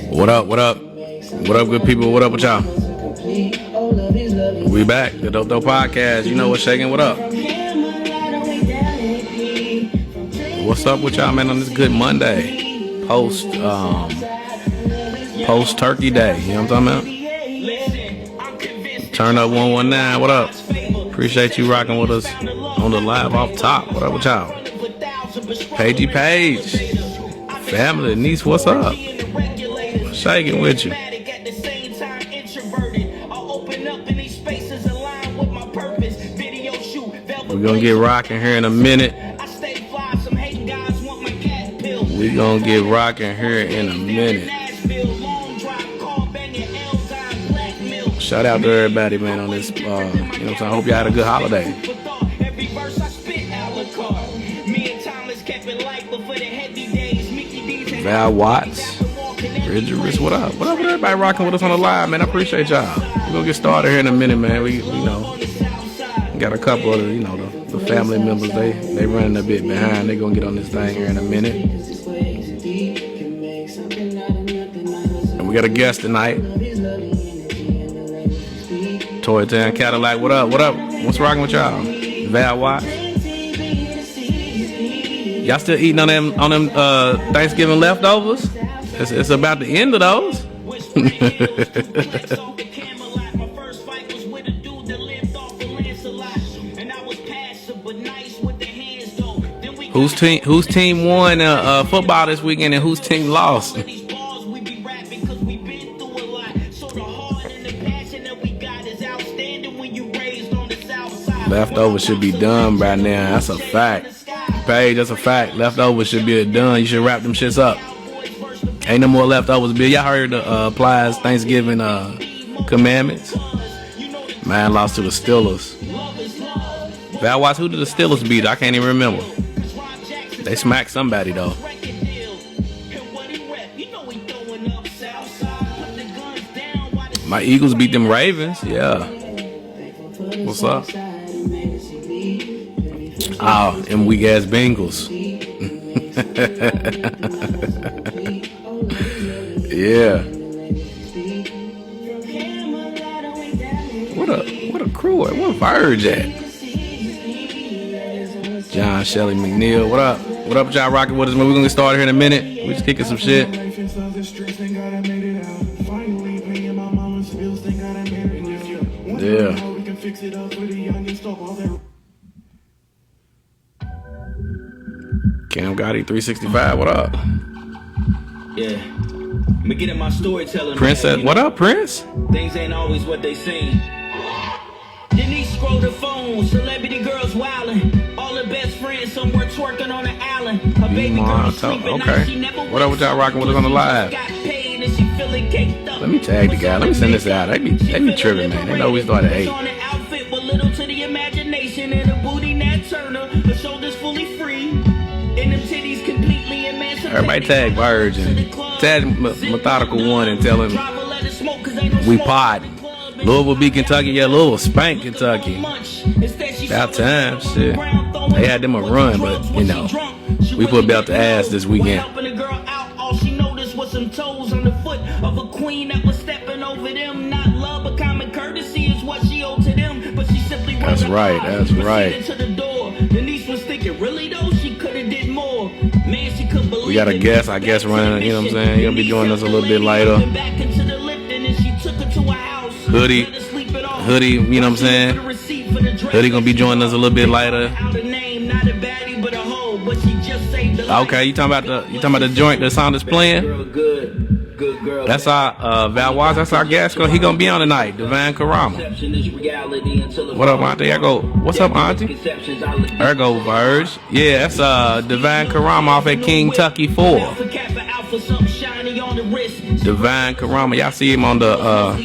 What up? What up? What up, good people? What up with y'all? We back, the Dope Tho Podcast. You know what's shaking? What up? What's up with y'all, man? On this good Monday, post Turkey Day. You know what I'm talking about? Turn up 119. What up? Appreciate you rocking with us on the live off top. What up with y'all? Pagey Page, family, niece, what's up? Shaking with you. We're gonna get rocking here in a minute. We're gonna get rocking here in a minute. Shout out to everybody, man, on this, you know what I'm saying? I hope y'all had a good holiday. Val Watts, Ridgerous, what up? What up with everybody rocking with us on the live, man? I appreciate y'all. We're gonna get started here in a minute, man. We got a couple of the family members, they running a bit behind. They gonna get on this thing here in a minute. And we got a guest tonight. Toy Town Cadillac, what up? What up? What's rocking with y'all? Val Watts. Y'all still eating on them Thanksgiving leftovers? It's about the end of those. Whose team won football this weekend and whose team lost? Leftovers should be done by now. That's a fact. Paige, that's a fact. Leftovers should be done. You should wrap them shits up. Ain't no more leftovers, Bill. Y'all heard the Plies Thanksgiving commandments? Man lost to the Steelers. Val Watts, who did the Steelers beat? I can't even remember. They smacked somebody though. My Eagles beat them Ravens. Yeah. What's up? Oh, them weak ass Bengals. Yeah. What a crew. What Verge at? John Shelley McNeil. What up? What up, y'all rocking with us, man? We're gonna get started here in a minute. We just kicking some shit. Yeah. Cam Gotti 365, what up? Yeah. Me get in my storytelling. Prince said, what up, Prince? Things ain't always what they seem. Denise scroll the phone, celebrity girls wildin'. All her best friends somewhere twerking on the island. Her baby girl sleeping. Okay. What up with y'all rocking with us on the live? Let me tag the guy. Let me send this out. They be tripping, man. They know we started at 8. Everybody tag Verge and tag Methodical Wun and tell him we pod. Louisville beat Kentucky. Yeah, Louisville spanked Kentucky. About time, shit. They had them a run, but we put belt to ass this weekend. That's right. That's right. We got a guest, I guess, running, you know what I'm saying? He'll be joining us a little bit later. Hoodie, you know what I'm saying? Hoodie gonna be joining us a little bit later. Okay, you talking about the joint the sound is playing? That's our Val Watts, that's our guest. He gonna be on tonight, Devine Carama. What up, Auntie? What's up, Auntie? There go Verge. Yeah, that's Devine Carama off at Kingtucky 4. Devine Carama, y'all see him on the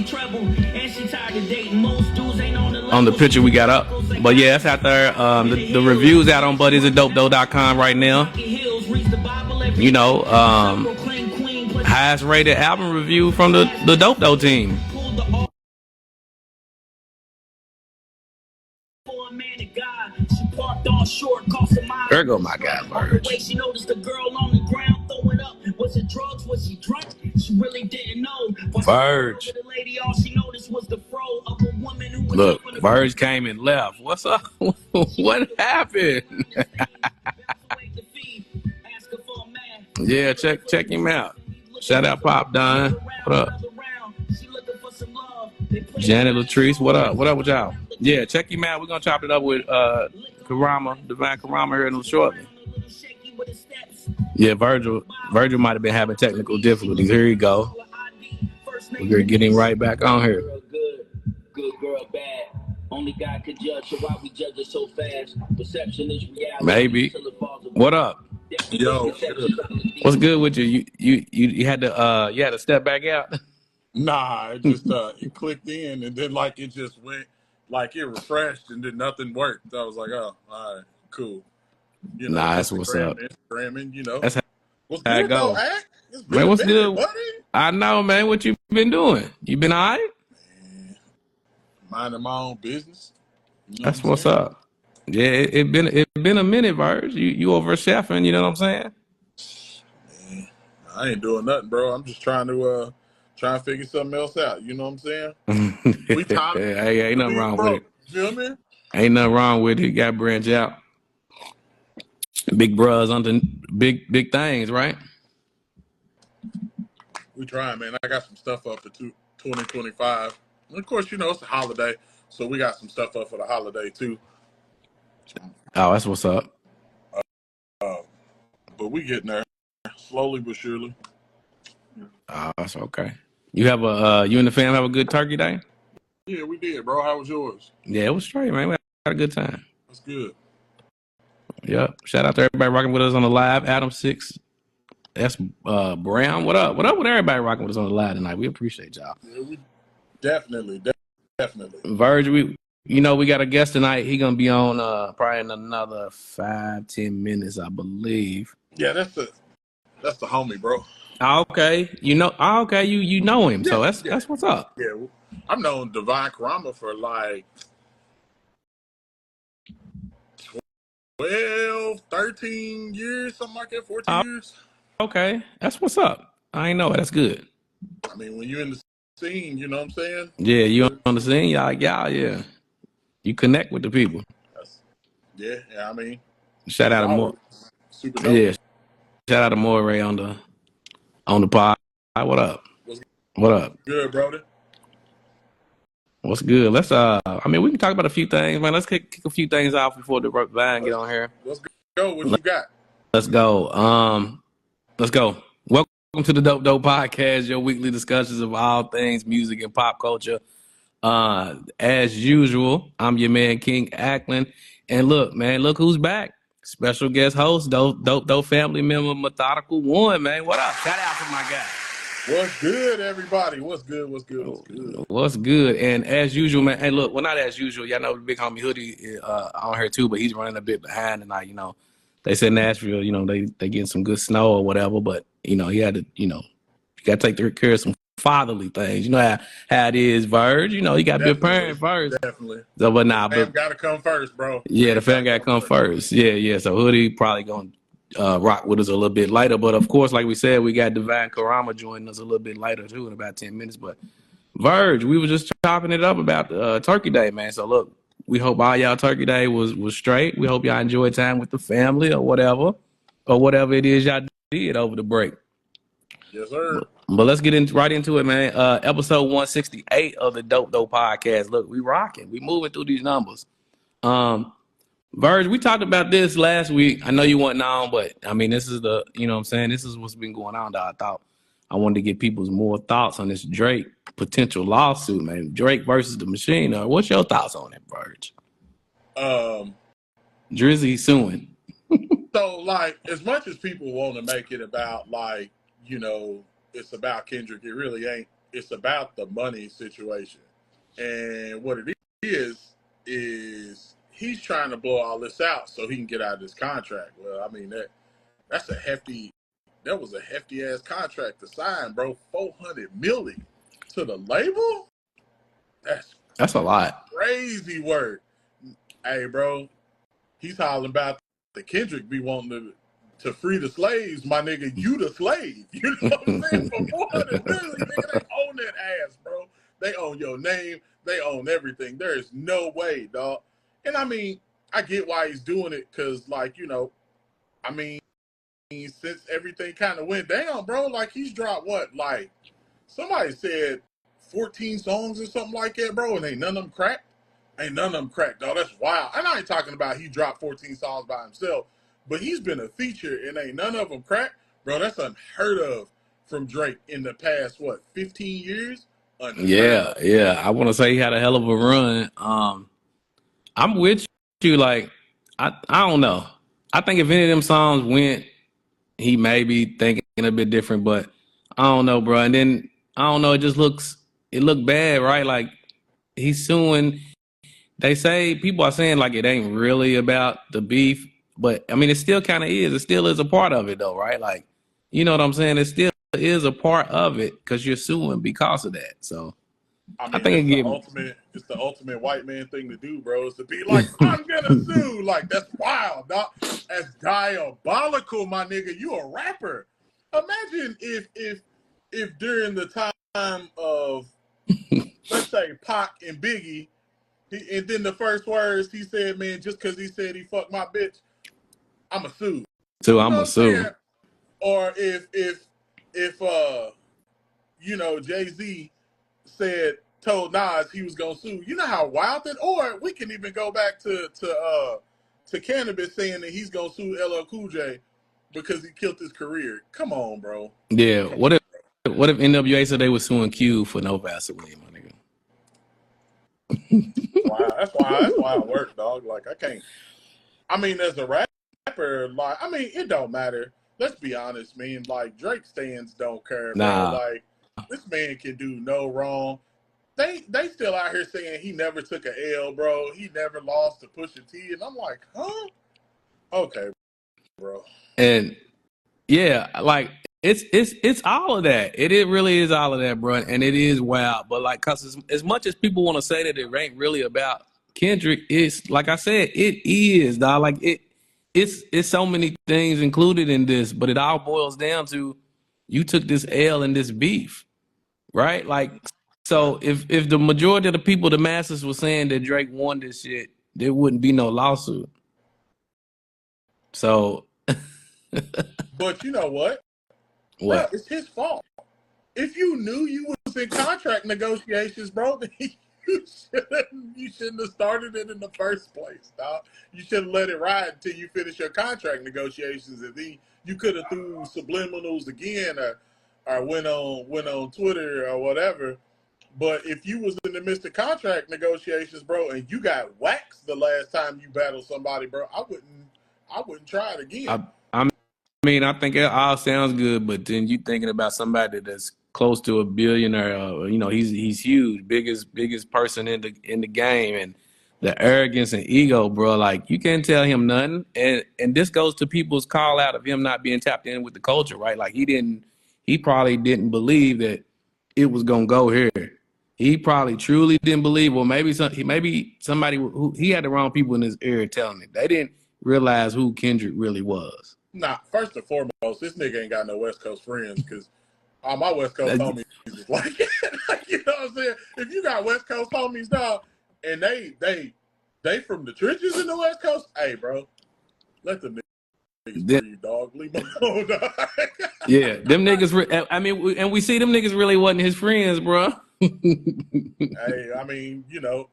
picture we got up. But yeah, that's out there. The review's out on buddies at dopetho.com right now. Highest rated album review from the Dope Tho team. There go my guy, Verge. Was it drugs? Was he drunk? She really didn't know. Verge. The lady, all she noticed was the fro of a woman who was Look, Verge came and left. What's up? What happened? Yeah, check him out. Shout out Pop Don. What up? Janet Latrice, what up? What up with y'all? Yeah, check him out. We're gonna chop it up with Carama, Devine Carama here shortly. Yeah, Virgil might have been having technical difficulties. Here you go. We're getting right back on here. Good girl, bad. Only God could judge, so why we judge it so fast? Perception is reality. Maybe. What up? Yo, what's good with you? You had to step back out. nah, it just it clicked in and then like it just went like it refreshed and then nothing worked. I was like, oh, all right, cool. You know, nah, that's what's up. Instagramming, you know. That's how what's it good go. though, Ack? It's been Man, what's minute, good? buddy? I know, man. What you been doing? You been all right? Man, minding my own business. You know That's what's up. Yeah, it been a minute, Verge. You over chefing, you know what I'm saying? Man, I ain't doing nothing, bro. I'm just trying to figure something else out. You know what I'm saying? We tired. Hey, ain't nothing wrong with it. You feel me? Ain't nothing wrong with it. You got to branch out. Big bros onto big things, right? We trying, man. I got some stuff up for 2025. And of course, you know, it's a holiday, so we got some stuff up for the holiday too. Oh, that's what's up. But we getting there slowly but surely. Oh, that's okay. You and the fam have a good turkey day? Yeah, we did, bro. How was yours? Yeah, it was straight, man. We had a good time. That's good. Yep. Shout out to everybody rocking with us on the live. Adam 6. That's Brown. What up? What up with everybody rocking with us on the live tonight? We appreciate y'all. Yeah, we definitely. Verge, we got a guest tonight. He gonna be on probably in another 5-10 minutes, I believe. Yeah, that's the homie, bro. Okay. You know him, so that's what's up. Yeah, I've known Devine Carama for like 12, 13 years, something like that, 14 years. Okay, that's what's up. I ain't know it. That's good. I mean, when you're in the scene, you know what I'm saying? Yeah, you on the scene, y'all like, yeah. You connect with the people. Yeah, I mean. Shout out to More. Super dope. Yeah. Shout out to Moray on the pod. What up? What up? Good, brother. What's good? Let's we can talk about a few things, man. Let's kick a few things off before the Vine get on here. Let's go. What you got? Let's go. Let's go. Welcome to the Dope Tho Podcast, your weekly discussions of all things music and pop culture. As usual, I'm your man King Acklin, and look who's back. Special guest host, Dope Tho Family member, Methodical Wun, man. What up? Shout out to my guy. What's good, everybody? What's good? What's good? And as usual, man. Hey, look, well, not as usual. Y'all know the big homie Hoodie on here too, but he's running a bit behind tonight. You know, they said Nashville, you know, they getting some good snow or whatever, but you know, he had to, you know, you got to take care of some fatherly things. You know how it is, Verge. You know, you got to be a parent first. Definitely. So, but fam got to come first, bro. Yeah, the fam got to come first. Yeah. So Hoodie probably gonna rock with us a little bit later, but of course, like we said, we got Devine Carama joining us a little bit later too in about 10 minutes. But Verge, we were just chopping it up about Turkey Day, man. So look, we hope all y'all Turkey Day was straight. We hope y'all enjoyed time with the family or whatever it is y'all did over the break. Yes, sir. But let's get right into it, man. Episode 168 of the Dope Tho Podcast. Look, we rocking. We moving through these numbers. Verge, we talked about this last week. I know you weren't on, but I mean, this is you know what I'm saying? This is what's been going on. I thought I wanted to get people's more thoughts on this Drake potential lawsuit, man. Drake versus the Machine. What's your thoughts on it, Verge? Drizzy suing. So, like, as much as people want to make it about, like, you know, it's about Kendrick, it really ain't. It's about the money situation. And what it is he's trying to blow all this out so he can get out of this contract. Well, I mean, that was a hefty ass contract to sign, bro. $400 million to the label? That's a lot. Crazy work. Hey, bro, he's hollering about the Kendrick be wanting to to free the slaves, my nigga, you the slave. You know what I'm saying? For 400 million, nigga, they own that ass, bro. They own your name. They own everything. There is no way, dog. And I mean, I get why he's doing it, because, like, you know, I mean, since everything kind of went down, bro, like, he's dropped what? Like, somebody said 14 songs or something like that, bro, and ain't none of them cracked. Ain't none of them cracked, dog. That's wild. And I ain't talking about he dropped 14 songs by himself, but he's been a feature and ain't none of them cracked. Bro, that's unheard of from Drake in the past, what, 15 years? Yeah, yeah. I want to say he had a hell of a run. I'm with you. Like, I don't know. I think if any of them songs went, he may be thinking a bit different, but I don't know, bro. And then I don't know. It looked bad, right? Like, he's suing. They say, people are saying like it ain't really about the beef, but I mean, it still kind of is. It still is a part of it, though, right? Like, you know what I'm saying? It still is a part of it because you're suing because of that. So I I mean, think it's the ultimate white man thing to do, bro, is to be like, I'm gonna sue. Like, that's wild, dog. That's diabolical, my nigga. You a rapper. Imagine if during the time of, let's say, Pac and Biggie, and then the first words he said, man, just because he said he fucked my bitch, I'm a sue. so You I'm know a what I'm sue. saying? Or if you know, Jay-Z told Nas he was gonna sue. You know how wild that? Or we can even go back to Cannabis saying that he's gonna sue LL Cool J because he killed his career. Come on, bro. Yeah. What if NWA said they were suing Q for no Vaseline, my nigga? Wow, that's why I work, dog. Like, I can't. I mean, as a rapper, like, I mean, it don't matter. Let's be honest, man. Like, Drake stands don't care, bro. Nah. Like, this man can do no wrong. They still out here saying he never took an L, bro. He never lost to Pusha T, and I'm like, huh? Okay, bro. And yeah, like it's all of that. It really is all of that, bro. And it is wild. But like, cause as much as people want to say that it ain't really about Kendrick, it's like I said, it is, dog. Like it's so many things included in this, but it all boils down to you took this L in this beef, right? Like, so if the majority of the people, the masses, were saying that Drake won this shit, there wouldn't be no lawsuit. So But you know what? Bro, what? it's his fault. If you knew you was in contract negotiations, bro, then you shouldn't have started it in the first place, dog. You should have let it ride until you finish your contract negotiations, and then you could have threw subliminals again, or went on Twitter or whatever. But if you was in the midst of contract negotiations, bro, and you got waxed the last time you battled somebody, bro, I wouldn't try it again. I mean, I think it all sounds good, but then you thinking about somebody that's close to a billionaire. You know, he's huge, biggest person in the game, and the arrogance and ego, bro. Like, you can't tell him nothing. And this goes to people's call out of him not being tapped in with the culture, right? Like, he probably didn't believe that it was gonna go here. He probably truly didn't believe. Well, maybe somebody who he had the wrong people in his ear telling it. They didn't realize who Kendrick really was. Nah, first and foremost, this nigga ain't got no West Coast friends, because all my West Coast homies is like, you know what I'm saying? If you got West Coast homies, dog, and they from the trenches in the West Coast, hey, bro, let them niggas breathe, dog. Leave them alone, dog. Yeah, them niggas. I mean, and we see them niggas really wasn't his friends, bro. Hey, I mean, you know,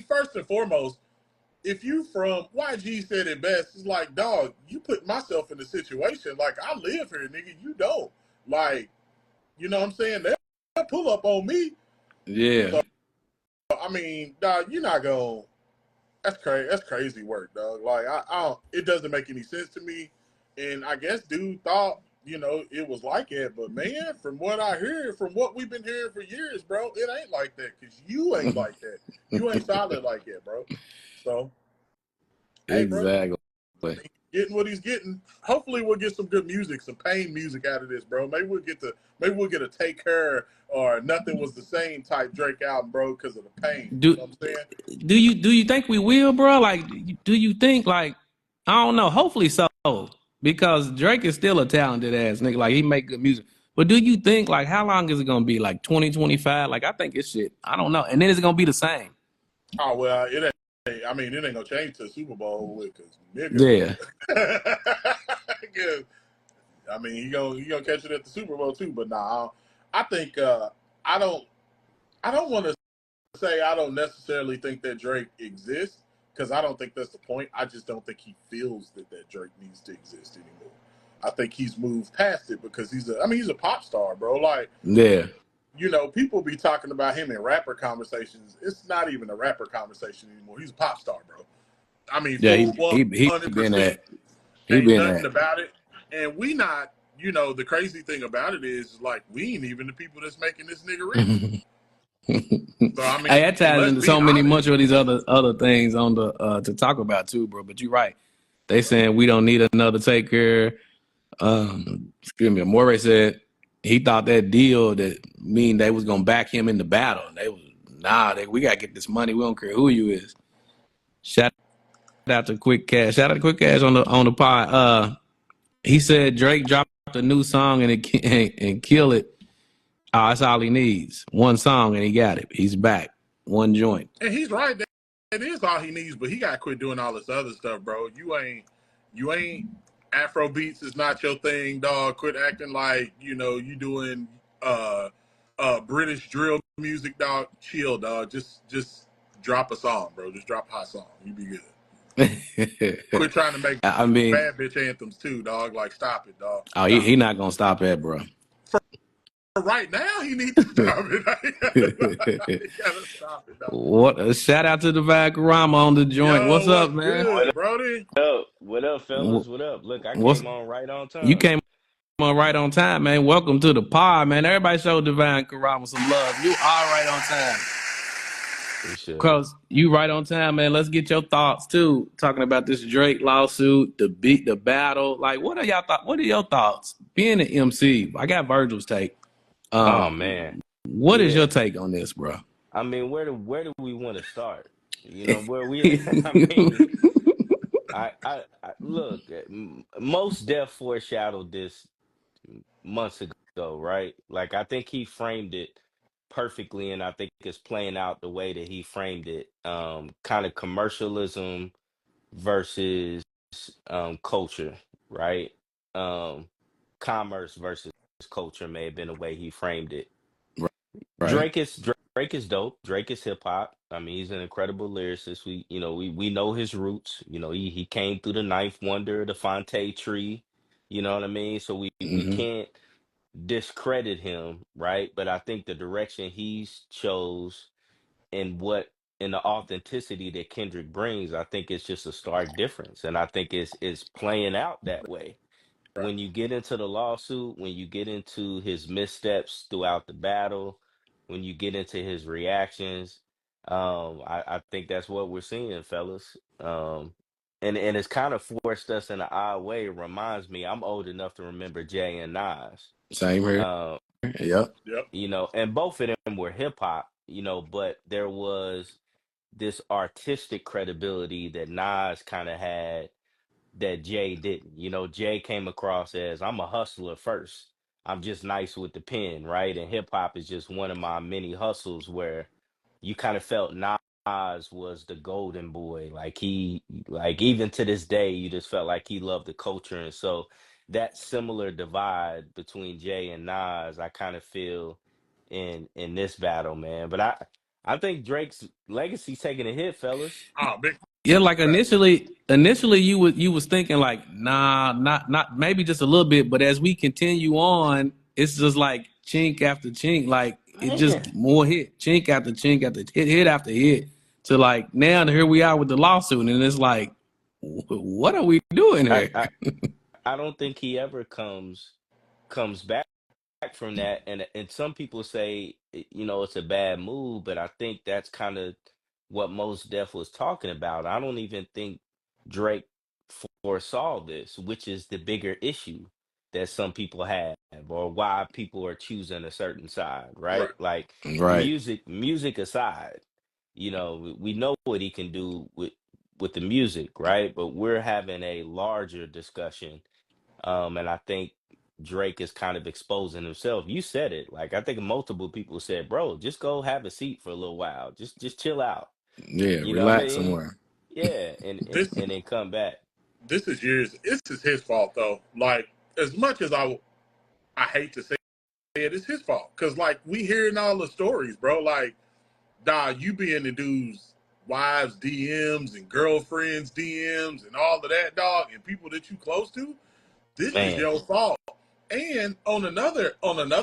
first and foremost, if you from, YG said it best, it's like, dog, you put myself in a situation, like, I live here, nigga, you don't. Like, you know what I'm saying? They'll pull up on me. Yeah. So, I mean, dog, you're not going to, that's crazy work, dog. Like, I don't, it doesn't make any sense to me. And I guess dude thought, you know, it was like it. But, man, from what I hear, from what we've been hearing for years, bro, it ain't like that, because you ain't like that. You ain't solid like that, bro. So, hey, exactly. Bro, getting what he's getting. Hopefully, we'll get some good music, some pain music out of this, bro. Maybe we'll get a Take Care or Nothing Was the Same type Drake album, bro, because of the pain. You know what I'm saying? Do you think we will, bro? Like, do you think, like, I don't know. Hopefully so, because Drake is still a talented ass nigga. Like he make good music. But do you think like how long is it gonna be? Like 2025? Like I think it's shit. I don't know. And then it's gonna be the same. Oh well, it ain't. I mean, it ain't gonna change to Super Bowl with because nigga. Yeah. 'Cause, I mean, he gonna catch it at the Super Bowl too. But nah, I think I don't want to say I don't necessarily think that Drake exists because I don't think that's the point. I just don't think he feels that Drake needs to exist anymore. I think he's moved past it because he's a pop star, bro. Like Yeah. you know, people be talking about him in rapper conversations. It's not even a rapper conversation anymore. He's a pop star, bro. I mean, Yeah, full he been 100%. at he Ain't been nothing at about it. And we not, you know, the crazy thing about it is like we ain't even the people that's making this nigga rich. So I mean, hey, that ties let's into be so many honest. much of these other things on the to talk about too, bro. But you're right. They saying we don't need another taker. Excuse me. Morey said he thought that deal that mean they was gonna back him in the battle. They was we gotta get this money. We don't care who you is. Shout out to Quick Cash. Shout out to Quick Cash on the pod. He said Drake dropped a new song and kill it. Oh, that's all he needs. One song and he got it. He's back. One joint. And he's right. That is all he needs, but he got to quit doing all this other stuff, bro. You ain't Afro beats is not your thing, dog. Quit acting like you know you doing British drill music, dog. Chill, dog. Just drop a song, bro. Just drop a hot song. You be good. Quit trying to make I mean, bad bitch anthems too, dog. Like stop it, dog. oh, he not gonna stop that, bro. For right now, he needs to stop it. He gotta stop it, dog. What? A shout out to Devine Carama on the joint. Yo, What's up, man? good, Brody? What up, fellas? What up? Look, I What's came on right on you time. came on right on time, man. Welcome to the pod, man. Everybody show Devine Carama some love. You are right on time. Appreciate it. Cause you right on time, man. Let's get your thoughts too. Talking about this Drake lawsuit, the battle. Like, what are y'all thoughts? What are your thoughts? Being an MC, I got Virgil's take. Oh man, What is yeah. your take on this, bro? I mean, where do we want to start? You know, where we? I mean, I look. Most Def foreshadowed this months ago, right? Like, I think he framed it perfectly, and I think it's playing out the way that he framed it. Kind of commercialism versus culture, right? Um, Commerce versus culture may have been the way he framed it. Right. Drake is dope. Drake is hip hop. I mean, he's an incredible lyricist. We know his roots. You know, he came through the Ninth Wonder, the Fonte tree. You know what I mean? So we Mm-hmm. can't discredit him, right? But I think the direction he's chose and what and the authenticity that Kendrick brings, I think it's just a stark difference. And I think it's playing out that way. Right. When you get into the lawsuit, when you get into his missteps throughout the battle, when you get into his reactions, I think that's what we're seeing, fellas. And it's kind of forced us in an odd way. It reminds me, I'm old enough to remember Jay and Nas. Same here. Uh, Yep. Yep. and both of them were hip hop, but there was this artistic credibility that Nas kind of had that Jay didn't. Jay came across as I'm a hustler first. I'm just nice with the pen, right? And hip hop is just one of my many hustles where you kind of felt Nas was the golden boy. Like even to this day, you just felt like he loved the culture. And so that similar divide between Jay and Nas, I kind of feel in this battle, man. But I think Drake's legacy's taking a hit, fellas. Oh, big. Yeah, like initially you was thinking like, nah, not maybe just a little bit, but as we continue on, it's just like chink after chink, like it Man. just more hit, chink after chink after hit after hit, to like now here we are with the lawsuit, and it's like, what are we doing I, here? I I don't think he ever comes back from that. And some people say it's a bad move, but I think that's kind of what most Def was talking about. I don't even think Drake foresaw this, which is the bigger issue that some people have, or why people are choosing a certain side, right? Right. Like Right, music aside, we know what he can do with the music, right? But we're having a larger discussion And I think Drake is kind of exposing himself. You said it. Like I think multiple people said, "Bro, just go have a seat for a little while. Just chill out." Yeah, You know what I relax mean? somewhere. Yeah, and and, This and then come back. this is years. This is his fault though. Like as much as I hate to say it, it's his fault because like we hearing all the stories, bro. Like, you be in the dude's wives DMs and girlfriends DMs and all of that, dog, and people that you close to. This is Man. your fault. And on another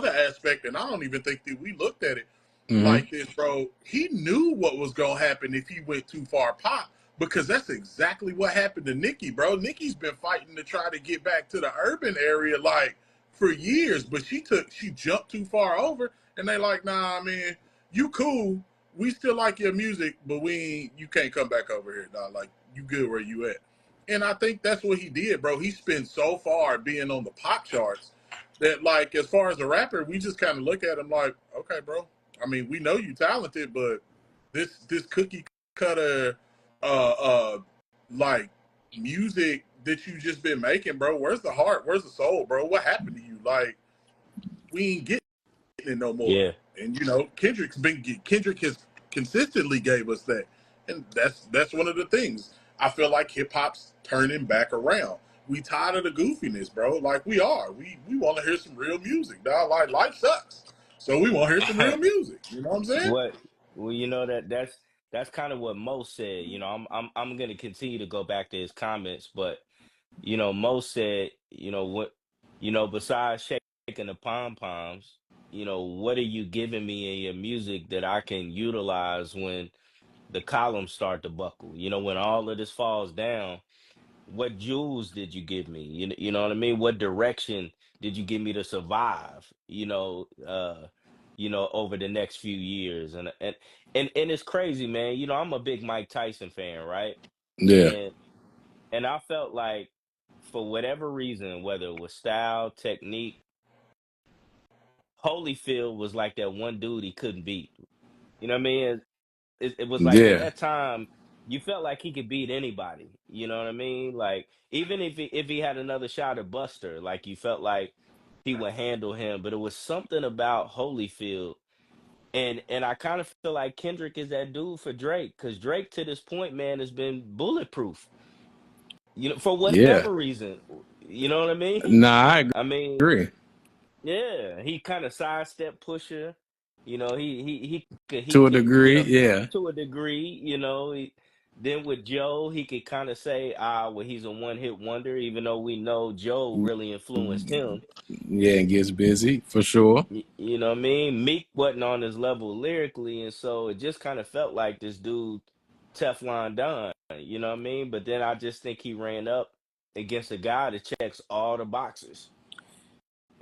aspect, and I don't even think that we looked at it Hmm. like this, bro. He knew what was gonna happen if he went too far pop, because that's exactly what happened to Nikki, bro. Nikki's been fighting to try to get back to the urban area like for years, but she jumped too far over, and they like, nah, man, you cool. We still like your music, but you can't come back over here, dog. Like you good where you at. And I think that's what he did, bro. He spent so far being on the pop charts that, like, as far as a rapper, we just kind of look at him like, okay, bro. I mean, we know you talented, but this cookie cutter, uh, uh, like music that you just been making, bro. Where's the heart? Where's the soul, bro? What happened to you? Like, we ain't getting it no more. Yeah. And Kendrick has consistently gave us that, and that's one of the things. I feel like hip hop's turning back around. We tired of the goofiness, bro. Like we are. We want to hear some real music, dog. Like life sucks, so we want to hear some real music. You know what I'm saying? What well, that's kind of what Mo said. I'm gonna continue to go back to his comments, but Mo said, besides shaking the pom poms, what are you giving me in your music that I can utilize when the columns start to buckle? When all of this falls down, what jewels did you give me? You know what I mean? What direction did you give me to survive? Over the next few years, and it's crazy, man. I'm a big Mike Tyson fan, right? Yeah, And and I felt like for whatever reason, whether it was style, technique, Holyfield was like that one dude he couldn't beat. You know what I mean? It was like at yeah, that time you felt like he could beat anybody. You know what I mean? Like even if he had another shot at Buster, like you felt like he would handle him. But it was something about Holyfield, and I kind of feel like Kendrick is that dude for Drake, because Drake to this point, man, has been bulletproof. For yeah. whatever reason. You know what I mean? Nah, I I mean, agree yeah, he kind of sidestep pusher. He to a could, degree. Yeah, to a degree. Then with Joe, he could kind of say, well, he's a one hit wonder, even though we know Joe really influenced him. yeah, it gets busy for sure. You know what I mean? Meek wasn't on his level lyrically, and so it just kind of felt like this dude Teflon Don. You know what I mean? But then I just think he ran up against a guy that checks all the boxes.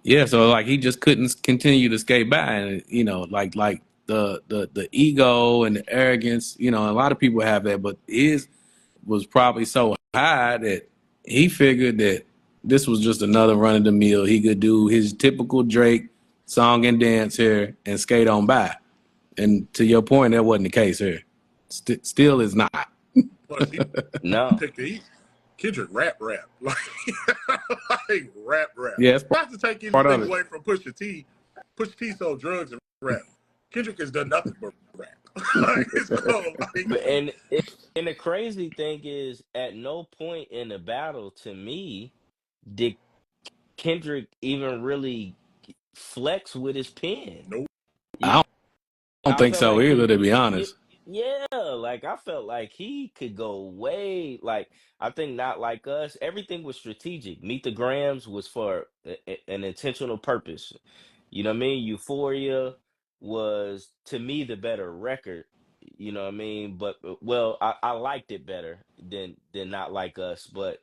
Yeah, so like he just couldn't continue to skate by, and like the ego and the arrogance. A lot of people have that, but his was probably so high that he figured that this was just another run of the mill. He could do his typical Drake song and dance here and skate on by. And to your point, that wasn't the case here. Still is not. Plus, he No. take the heat. Kendrick rap, like, like rap. Yeah, it's Not to take part of anything it. away from Pusha T. Pusha T sold drugs and rap. Kendrick has done nothing but rap. Like, it's cool. Like, But and the crazy thing is, at no point in the battle, to me, did Kendrick even really flex with his pen. nope. I don't I think felt so like either, to be honest. yeah, like I felt like he could go way, like I think Not Like Us. Everything was strategic. Meet the Grams was for an intentional purpose. You know what I mean? Euphoria was to me the better record. You know what I mean? But well, I liked it better than Not Like Us. But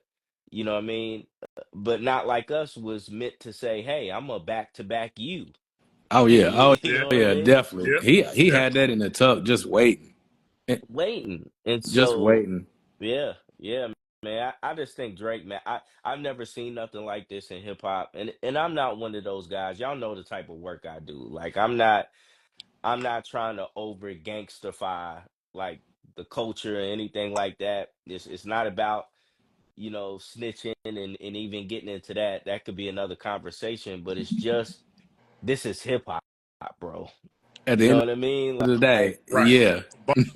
you know what I mean? But Not Like Us was meant to say, hey, I'm a back to back you. Oh yeah, oh You Yeah, know what I yeah, mean? definitely. yeah, He had definitely. that in the tuck, just waiting, Eh, Waiting. And just so, waiting. yeah, man. I just think Drake, man. I've never seen nothing like this in hip hop, and I'm not one of those guys. Y'all know the type of work I do. Like I'm not trying to over gangsterfy like the culture or anything like that. It's not about snitching and even getting into that could be another conversation, but it's just this is hip hop, bro. At You the know end what I mean? of the day, Like, Right. yeah.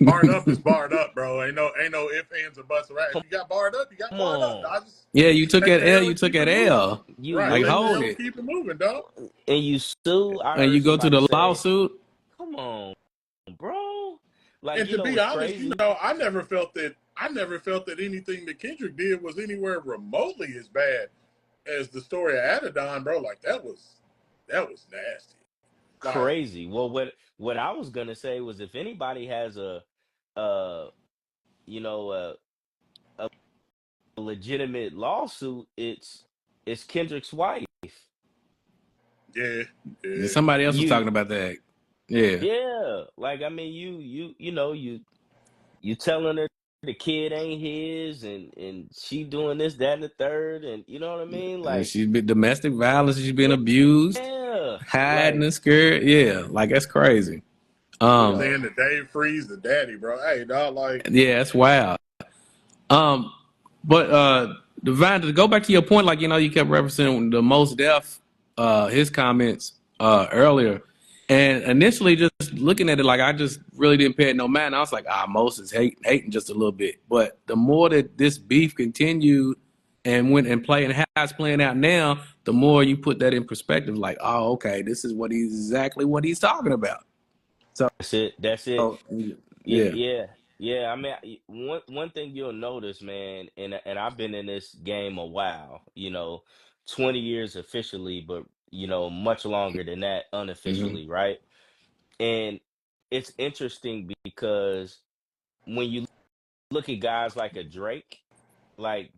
Barred up is barred up, bro. Ain't no ifs, ands, or buts around. If come you got barred up, you got come barred up, on. dog. Just Yeah, you took take that the L, L you and took keep it that moving. L. You Right. Like Take the hold L and it. keep it moving, dog. and you sue. I And you heard go to somebody the say, lawsuit. come on, bro. Like, And to be what's honest, crazy? I never felt that anything that Kendrick did was anywhere remotely as bad as the story of Adidon, bro. Like that was nasty. Like, Crazy. Well, what I was gonna say was if anybody has uh you know a legitimate lawsuit, it's Kendrick's wife. yeah, And yeah. somebody else was You talking about that. Yeah. Yeah, like I mean, you telling her the kid ain't his, and she doing this, that, and the third, and you know what I mean? And Like, she's been domestic violence, she's been abused, yeah, hiding like, and scared. Yeah, like that's crazy. you Um, know, Saying that Dave Freeze the daddy, bro. Hey, dog, like, yeah, that's wild. Um, but Devine, to go back to your point, like you kept referencing the most deaf, his comments earlier, and initially just looking at it, like I just really didn't pay it no mind. I was like, most is hating just a little bit. But the more that this beef continued and went and played and how it's playing out now, the more you put that in perspective, like, oh, okay, this is exactly what he's talking about. So, that's it. That's it. Yeah, yeah, yeah, yeah. I mean, one thing you'll notice, man, and I've been in this game a while. 20 years officially, but much longer than that hmm unofficially, right? And it's interesting because when you look at guys like a Drake, like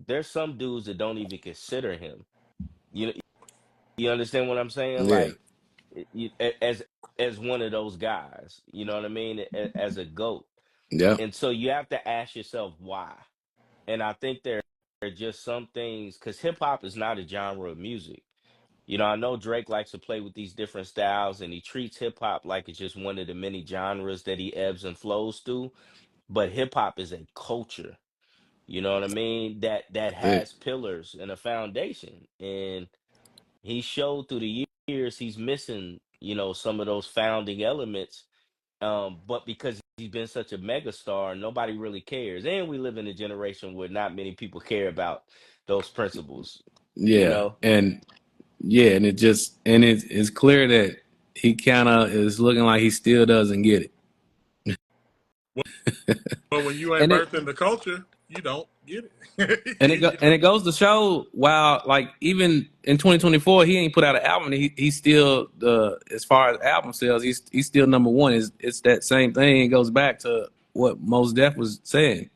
there's some dudes that don't even consider him. You you understand what I'm saying? yeah, Like as one of those guys, you know what I mean? As a GOAT. yeah, And so you have to ask yourself why. And I think there are just some things because hip hop is not a genre of music. I know Drake likes to play with these different styles and he treats hip hop like it's just one of the many genres that he ebbs and flows through. But hip hop is a culture, you know what I mean? That yeah, has pillars and a foundation. And he showed through the years he's missing, some of those founding elements. But because he's been such a megastar, nobody really cares. And we live in a generation where not many people care about those principles, you yeah, know? and yeah, and it's clear that he kind of is looking like he still doesn't get it. but when you ain't And it birthed in the culture, you don't get and it it. go, and it goes to show while like even in 2024 he ain't put out an album. He's still the as far as album sales he's still number one. It's that same thing. It goes back to what Mos Def was saying.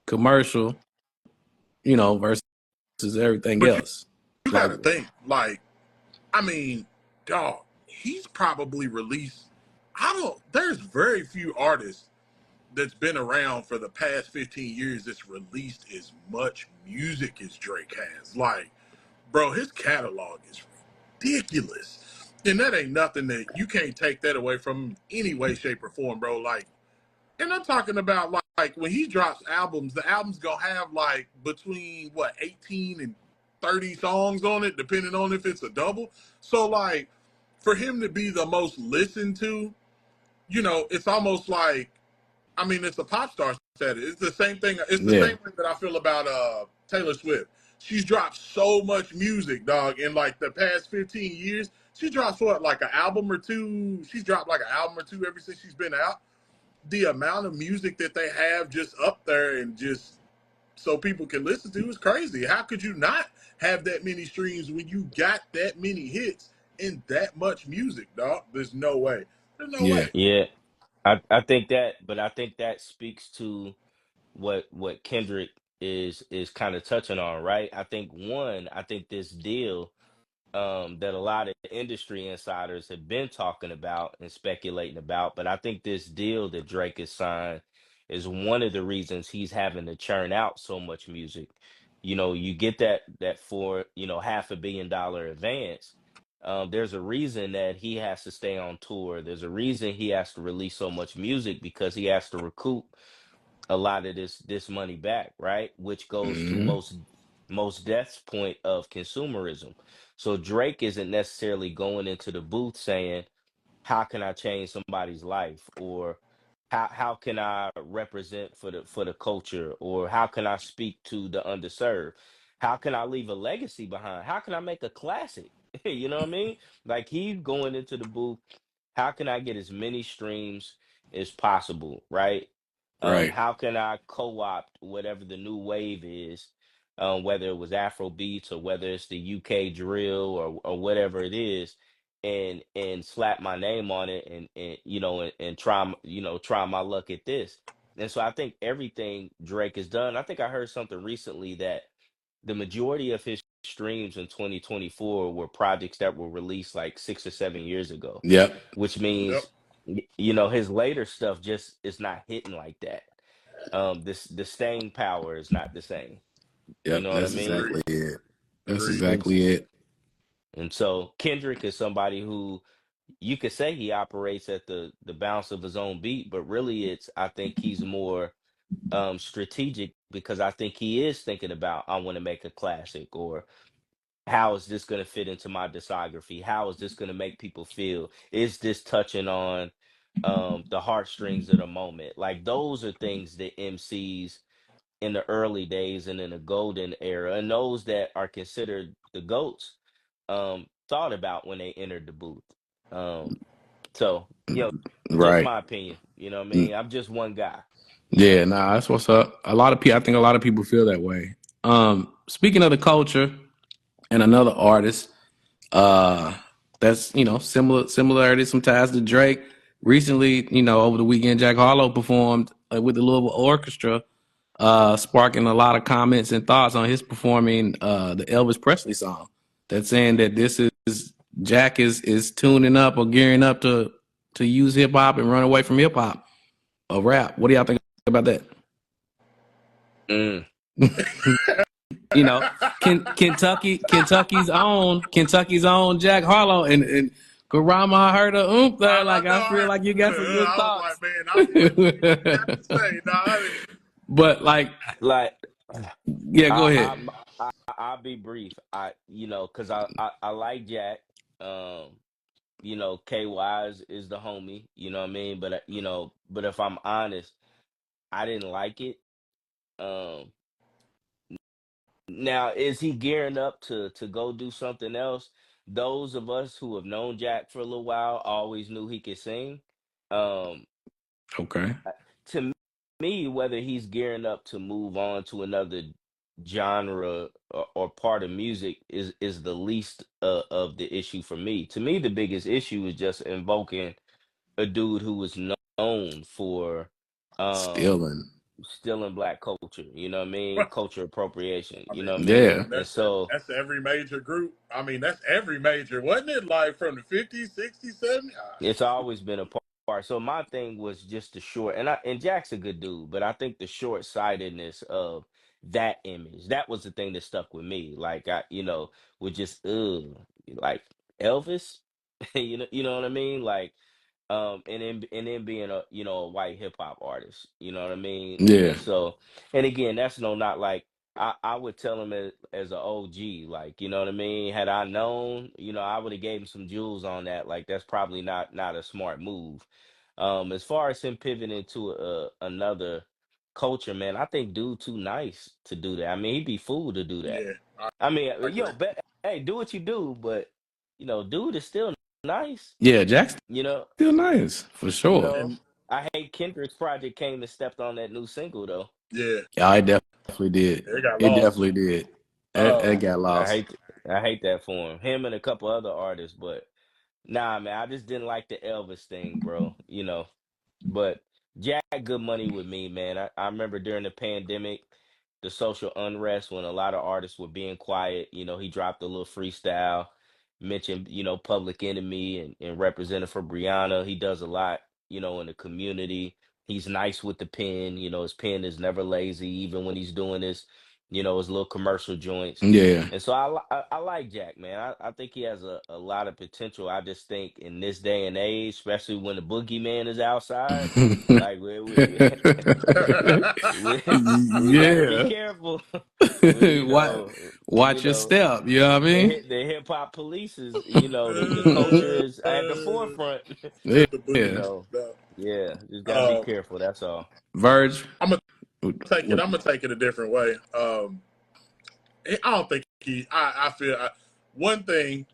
Commercial, versus everything But else. you got Like to think, like, I mean, dog, he's probably released. I don't. There's very few artists that's been around for the past 15 years that's released as much music as Drake has. Like, bro, his catalog is ridiculous. And that ain't nothing that you can't take that away from him any way, shape, or form, bro. Like, and I'm talking about like when he drops albums, the album's gonna have like between what 18 and 30 songs on it, depending on if it's a double. So like for him to be the most listened to, it's almost like I mean, it's a pop star status. It's the same thing. It's the yeah, same thing that I feel about Taylor Swift. She's dropped so much music, dog, in like the past 15 years. She drops what, like an album or two. She's dropped like an album or two ever since she's been out. The amount of music that they have just up there and just so people can listen to is crazy. How could you not have that many streams when you got that many hits and that much music, dog? There's no way. There's no yeah, way. Yeah. I think but I think that speaks to what Kendrick is kind of touching on, right? I think this deal that a lot of industry insiders have been talking about and speculating about. But I think this deal that Drake has signed is one of the reasons he's having to churn out so much music. You get that for $500 million advance. There's a reason that he has to stay on tour. There's a reason he has to release so much music because he has to recoup a lot of this money back, right? Which goes to Hmm. most death's point of consumerism. So Drake isn't necessarily going into the booth saying, how can I change somebody's life, or how can I represent for the culture, or how can I speak to the underserved? How can I leave a legacy behind? How can I make a classic? You know what I mean? Like, he's going into the booth, how can I get as many streams as possible, right? Right. How can I co-opt whatever the new wave is, whether it was Afro beats or whether it's the UK drill or whatever it is, and slap my name on it, and and try try my luck at this. And so I think everything Drake has done. I think I heard something recently that the majority of his streams in 2024 were projects that were released like 6 or 7 years ago, Yep. which Yep. means his later stuff just is not hitting like that. This the staying power is not the same. You Yep. know what I That's mean? Agreed. exactly it. That's Agreed. And exactly it. and so Kendrick is somebody who you could say he operates at the bounce of his own beat, but really I think he's more strategic, because I think he is thinking about, I want to make a classic, or how is this going to fit into my discography? How is this going to make people feel? Is this touching on the heartstrings of the moment? Like, those are things that MCs in the early days and in the golden era, and those that are considered the GOATs, thought about when they entered the booth. Um, so, just Right. my opinion. You know what I mean? I'm just one guy. Yeah, nah, that's what's up. A lot of people, I think a lot of people feel that way. Speaking of the culture and another artist, uh, that's similarity, some ties to Drake. Recently, over the weekend, Jack Harlow performed with the Louisville Orchestra, sparking a lot of comments and thoughts on his performing the Elvis Presley song. That's saying that this is Jack is tuning up or gearing up to use hip hop and run away from hip hop or rap. What do y'all think about that? Mm. you know, Kentucky's own Jack Harlow and Carama, I heard a there. I Like, know. I feel like you got some good I was thoughts. like, man, I was waiting to see what you got to say. No, I didn't. But like, Like, yeah, go I, ahead. I'll be brief. Because I like Jack. Um, KY is the homie. You know what I mean? But but if I'm honest, I didn't like it. Um, Now, is he gearing up to go do something else? Those of us who have known Jack for a little while always knew he could sing. Um, Okay, to me, whether he's gearing up to move on to another genre or part of music is the least of the issue for me. To me, the biggest issue is just invoking a dude who was known for um stealing. stealing black culture, you know what I mean? Well, Culture appropriation, I you mean, know what I Yeah, mean? shoot, And so that's every major group. I mean, that's every major, wasn't it? Like from the 50s, 60s, 70s. it's always been a part. So my thing was just the short, and Jack's a good dude, but I think the short sightedness of that image, that was the thing that stuck with me. Like, with just like Elvis, you know what I mean? Like, and then being a white hip hop artist, you know what I mean? yeah, And so, and again, that's no, not like, I would tell him as an OG, like, you know what I mean? Had I known, I would have gave him some jewels on that. Like, that's probably not a smart move. As far as him pivoting to another culture, man, I think dude too nice to do that. I mean, he'd be fool to do that. Yeah, I mean, I agree. hey, do what you do, but dude is still nice. yeah. Jack's You know, still nice for you sure. know, And I hate Kendrick's project came and stepped on that new single though. yeah, Yeah, I definitely did. it got It lost. definitely did. It Um, got I lost. hate I hate that for him. Him and a couple other artists, but nah, man, I just didn't like the Elvis thing, bro. But Jack good money with me, man. I remember during the pandemic, the social unrest when a lot of artists were being quiet, he dropped a little freestyle, mentioned, Public Enemy and represented for Brianna. He does a lot, in the community. He's nice with the pen, his pen is never lazy, even when he's doing this his little commercial joints. Yeah. And so I like Jack, man. I think he has a lot of potential. I just think in this day and age, especially when the boogeyman is outside, like we, we gotta be Yeah. careful. We, Watch, watch your step. You know what I mean? the hip hop police is, the culture is at the forefront. Yeah. the you boogie. know, No. yeah, just gotta be Um, careful. That's all. Verge. I'm gonna What? I'm gonna take it a different way. I don't think he. I feel one thing.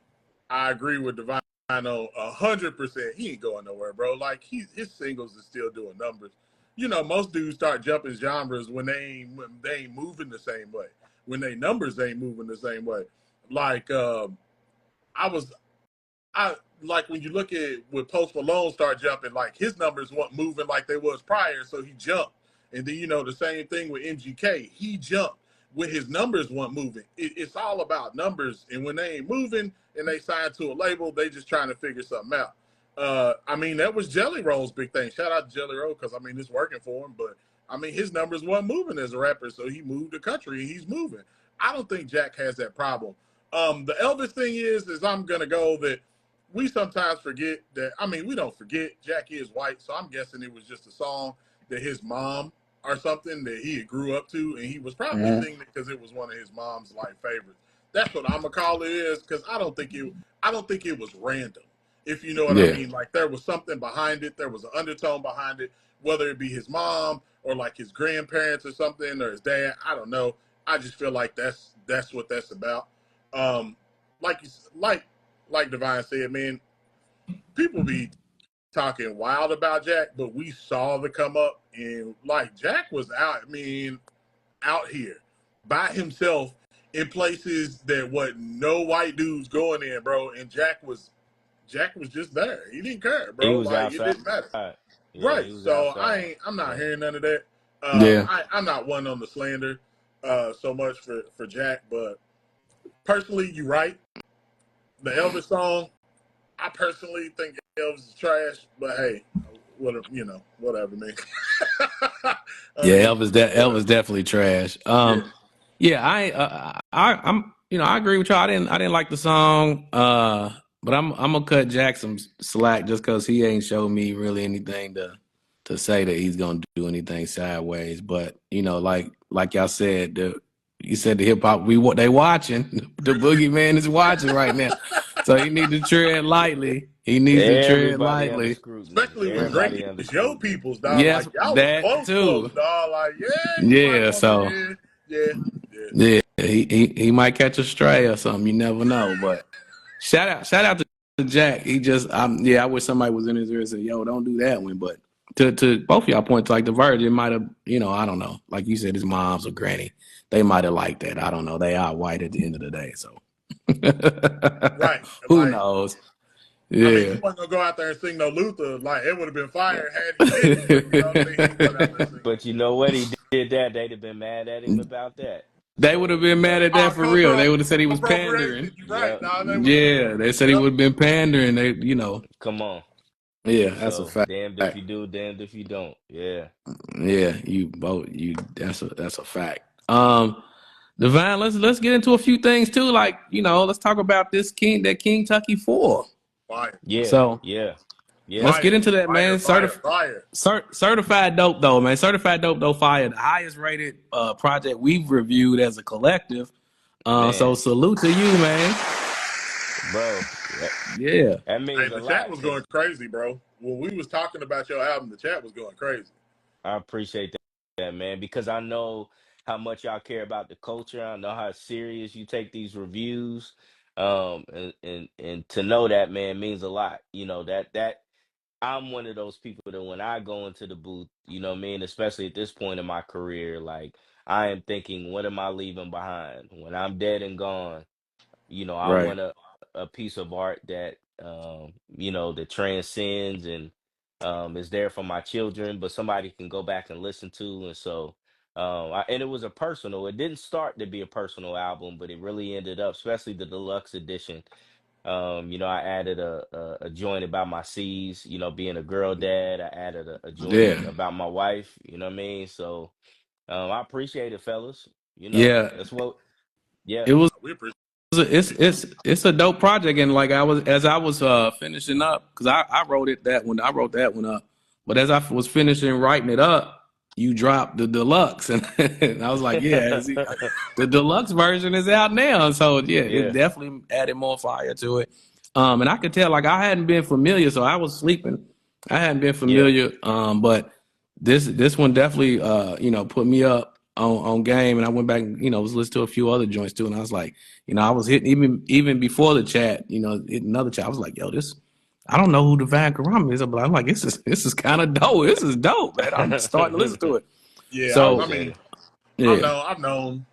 I agree with Devine on 100%. He ain't going nowhere, bro. Like his singles is still doing numbers. You know, most dudes start jumping genres when they ain't moving the same way. When they numbers ain't moving the same way. Like I was I like when you look at when Post Malone start jumping, like his numbers weren't moving like they was prior, so he jumped. And then the same thing with MGK, he jumped when his numbers weren't moving. It's all about numbers, and when they ain't moving and they sign to a label, they just trying to figure something out. I mean, that was Jelly Roll's big thing. Shout out to Jelly Roll because I mean it's working for him, but I mean his numbers weren't moving as a rapper, so he moved the country and he's moving. I don't think Jack has that problem. The Elvis thing is I'm gonna go that we sometimes forget that. I mean, we don't forget Jack is white, so I'm guessing it was just a song that his mom or something that he grew up to, and he was probably singing it because it was one of his mom's like favorites. That's what I'm gonna call it is because I don't think it was random. If you know what I Yeah. mean, like there was something behind it, there was an undertone behind it, whether it be his mom or like his grandparents or something or his dad. I don't know. I just feel like that's what that's about. Um, like like like Devine said, man, people be talking wild about Jack, but we saw the come up and like Jack was out. I mean, out here by himself in places that what no white dudes going in, bro. And Jack was just there. He didn't care, He bro. was Like it outside. didn't matter. Yeah, Right. he was So outside. I'm not Yeah. hearing none of that. Yeah. I'm not one on the slander so much for Jack, but personally, you're right. The Elvis song, I personally think Elvis is trash, but hey, whatever, whatever, man. Yeah. um, Elvis whatever. definitely trash. Yeah. Yeah. I'm. I agree with y'all. I didn't like the song. But I'm gonna cut Jack some slack just because he ain't showed me really anything to say that he's gonna do anything sideways. But like y'all said, you said the hip hop they watching. The boogeyman is watching right now, so he need to tread lightly. He needs to tread Everybody under lightly. scrutiny. Especially when Drake Everybody under is your scrutiny. people's, dog. Yes, Like, y'all was that close, too. dog. Like, yeah, you might Yeah, want to, so yeah, yeah. yeah, he might catch a stray or something. You never know. But shout out to Jack. He just I wish somebody was in his ear and said, "Yo, don't do that one." But to both of y'all points, like the Verge, it might have, I don't know. Like you said, his mom's or granny, they might have liked that. I don't know. They are white at the end of the day, so Right. who Like, knows? I mean, he Yeah. wasn't going to go out there and sing no Luther. Like, it would have been fire had he did it. But, what I'm saying? He ain't going out there singing But you know what? He did that. They'd have been mad at him about that. They would So, have been mad at that Oh, for real. cultural They would have said he was appropriation. pandering. You're right. yep. No, they would have. Yeah, they said he Yep. would have been pandering. Come on. Yeah, that's a So fact. damned if you do, damned if you don't. Yeah. Yeah, that's a fact. Divine, let's get into a few things too. Like, let's talk about that Kingtucky 4. Fire. Yeah. So Yeah. Yeah. let's get Fire. into that, Fire, man. fire, fire. Certified dope though, man. Certified dope though fire. The highest rated project we've reviewed as a collective. So Man, salute to you, man. bro, Yeah. that Hey, means a the chat lot was going because crazy, bro. When we was talking about your album, the chat was going crazy. I appreciate that, man, because I know how much y'all care about the culture. I know how serious you take these reviews. And to know that, man, means a lot. That I'm one of those people that when I go into the booth, what I mean, especially at this point in my career, like I am thinking, what am I leaving behind? When I'm dead and gone, I Right. want a piece of art that that transcends and is there for my children, but somebody can go back and listen to. And so and it was it didn't start to be a personal album, but it really ended up, especially the deluxe edition. I added a joint about my C's, being a girl dad. I added a joint Yeah. about my wife, you know what I mean? So I appreciate it, fellas. You know, Yeah, that's what. Yeah. it was. We appreciate. It's a dope project, and like I was finishing up, because I wrote it that when I wrote that one up, but as I was finishing writing it up, you dropped the deluxe, and, and I was like, yeah, the deluxe version is out now, so yeah, it Yeah. definitely added more fire to it. And I could tell, like, I hadn't been familiar, so I was sleeping. I hadn't been Yeah. familiar, but this one definitely put me up on game, and I went back and was listening to a few other joints too, and I was like, I was hitting even before the chat, hitting another chat. I was like, yo, this, I don't know who Devine Carama is, but I'm like, this is kind of dope. This is dope, man. I'm starting to listen to it. Yeah, I So mean, Appreciate yeah, I've known.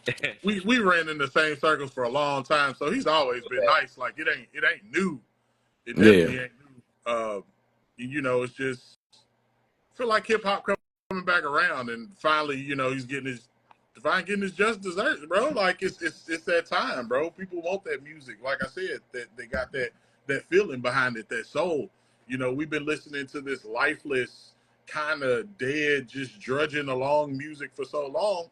it. We ran in the same circles for a long time, so he's always been nice. Like it ain't new. It yeah, definitely ain't new. It's just feel like hip hop coming back around, and finally, he's getting his just desserts, bro. Like it's that time, bro. People want that music. Like I said, that they got that feeling behind it, that soul. We've been listening to this lifeless, kind of dead, just drudging along music for so long.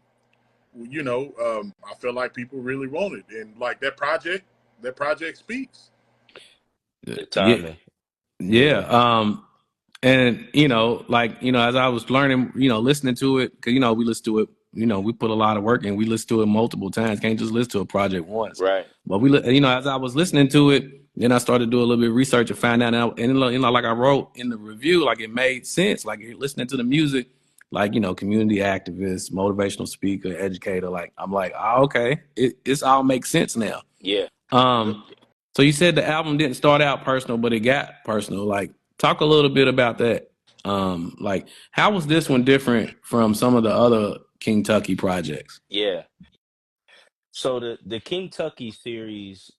I feel like people really want it, and like that project speaks. Good yeah, timing. yeah. Yeah. And like as I was learning, listening to it, because we listen to it, we put a lot of work in. We listen to it multiple times. Can't just listen to a project once. Right. But as I was listening to it, then I started to do a little bit of research and find out. And like I wrote in the review, like it made sense. Like listening to the music, like community activist, motivational speaker, educator. Like I'm like, oh, okay, it's all makes sense now. Yeah. Um, so you said the album didn't start out personal, but it got personal. Like, talk a little bit about that. Like, how was this one different from some of the other Kingtucky projects? Yeah. So the Kingtucky series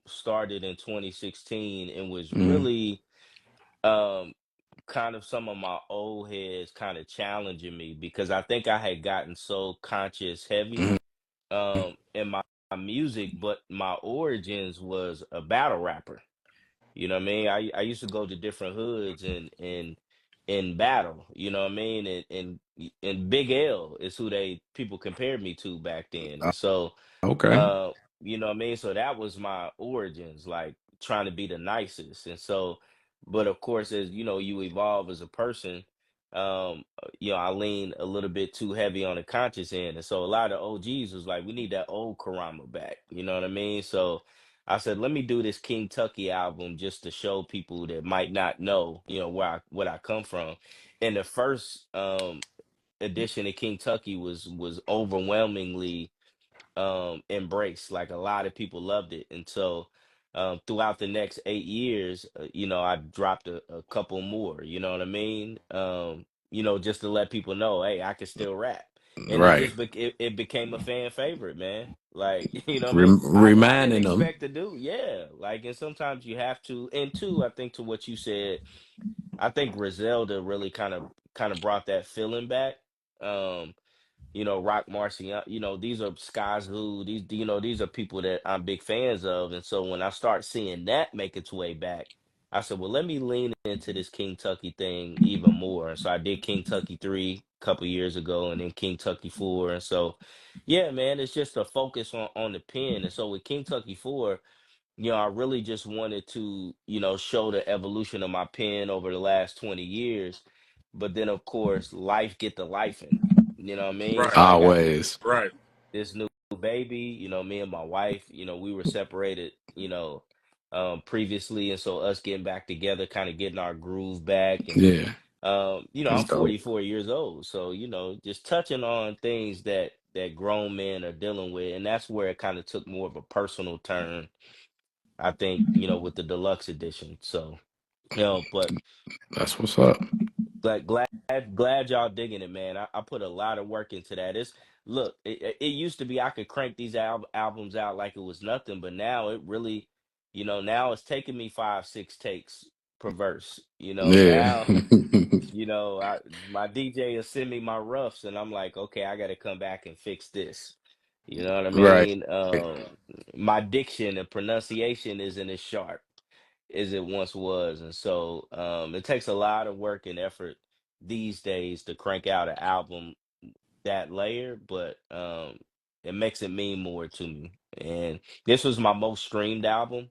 started in 2016 and was Mm-hmm. really um kind of some of my old heads kind of challenging me because I think I had gotten so conscious heavy in my music, but my origins was a battle rapper. You know what I mean? I used to go to different hoods and in battle, you know what I mean? And Big L is who they people compared me to back then. And so Okay. uh, you know what I mean? So that was my origins, like trying to be the nicest. And so, but of course, as you evolve as a person, I lean a little bit too heavy on the conscious end. And so a lot of OGs was like, we need that old Karama back. You know what I mean? So I said, let me do this King Tucky album just to show people that might not know, what I come from. And the first edition of King Tucky was overwhelmingly embraced. Like a lot of people loved it. And so throughout the next 8 years, I dropped a couple more, you know what I mean? Just to let people know, hey, I can still rap. And it Right. just it became a fan favorite, man. Like, you know what I mean? I didn't Reminding them. expect to do, yeah. Like, and sometimes you have to, and two, I think to what you said, I think Griselda really kind of brought that feeling back. Um, Rock Marciano, these are Skies Who, these are people that I'm big fans of. And so when I start seeing that make its way back, I said, well, let me lean into this King Tucky thing even more. And so I did King Tucky 3 a couple years ago and then King Tucky 4. And so, yeah, man, it's just a focus on the pen. And so with King Tucky 4, I really just wanted to, show the evolution of my pen over the last 20 years. But then, of course, life get the life in. You know what I mean? Right, So I got Always. right. this new baby, me and my wife, we were separated, previously. And so us getting back together, kind of getting our groove back. And, Yeah. It's I'm dope. 44 years old. So, just touching on things that grown men are dealing with. And that's where it kind of took more of a personal turn, I think, with the deluxe edition. So, but That's what's up. glad y'all digging it, man. I put a lot of work into that. Look, it used to be I could crank these albums out like it was nothing, but now it really, now it's taking me 5, 6 takes per verse. Yeah. Now, my DJ will send me my roughs, and I'm like, okay, I got to come back and fix this. You know what I Right. mean? My diction and pronunciation isn't as sharp as it once was. And so it takes a lot of work and effort these days to crank out an album that layer, but it makes it mean more to me. And this was my most streamed album.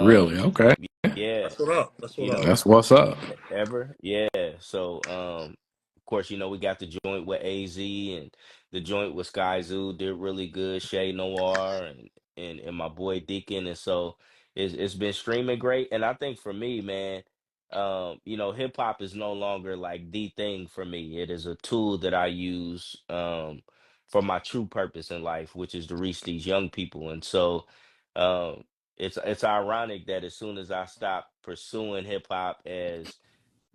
Really? Um, Okay. yeah, That's what up. That's what you up. know, That's what's up. ever. Yeah. So, of course, we got the joint with AZ and the joint with Sky Zoo did really good. Shay Noir and my boy Deacon, and so it's been streaming great. And I think for me, man, hip hop is no longer like the thing for me. It is a tool that I use for my true purpose in life, which is to reach these young people. And so, um, it's ironic that as soon as I stopped pursuing hip hop as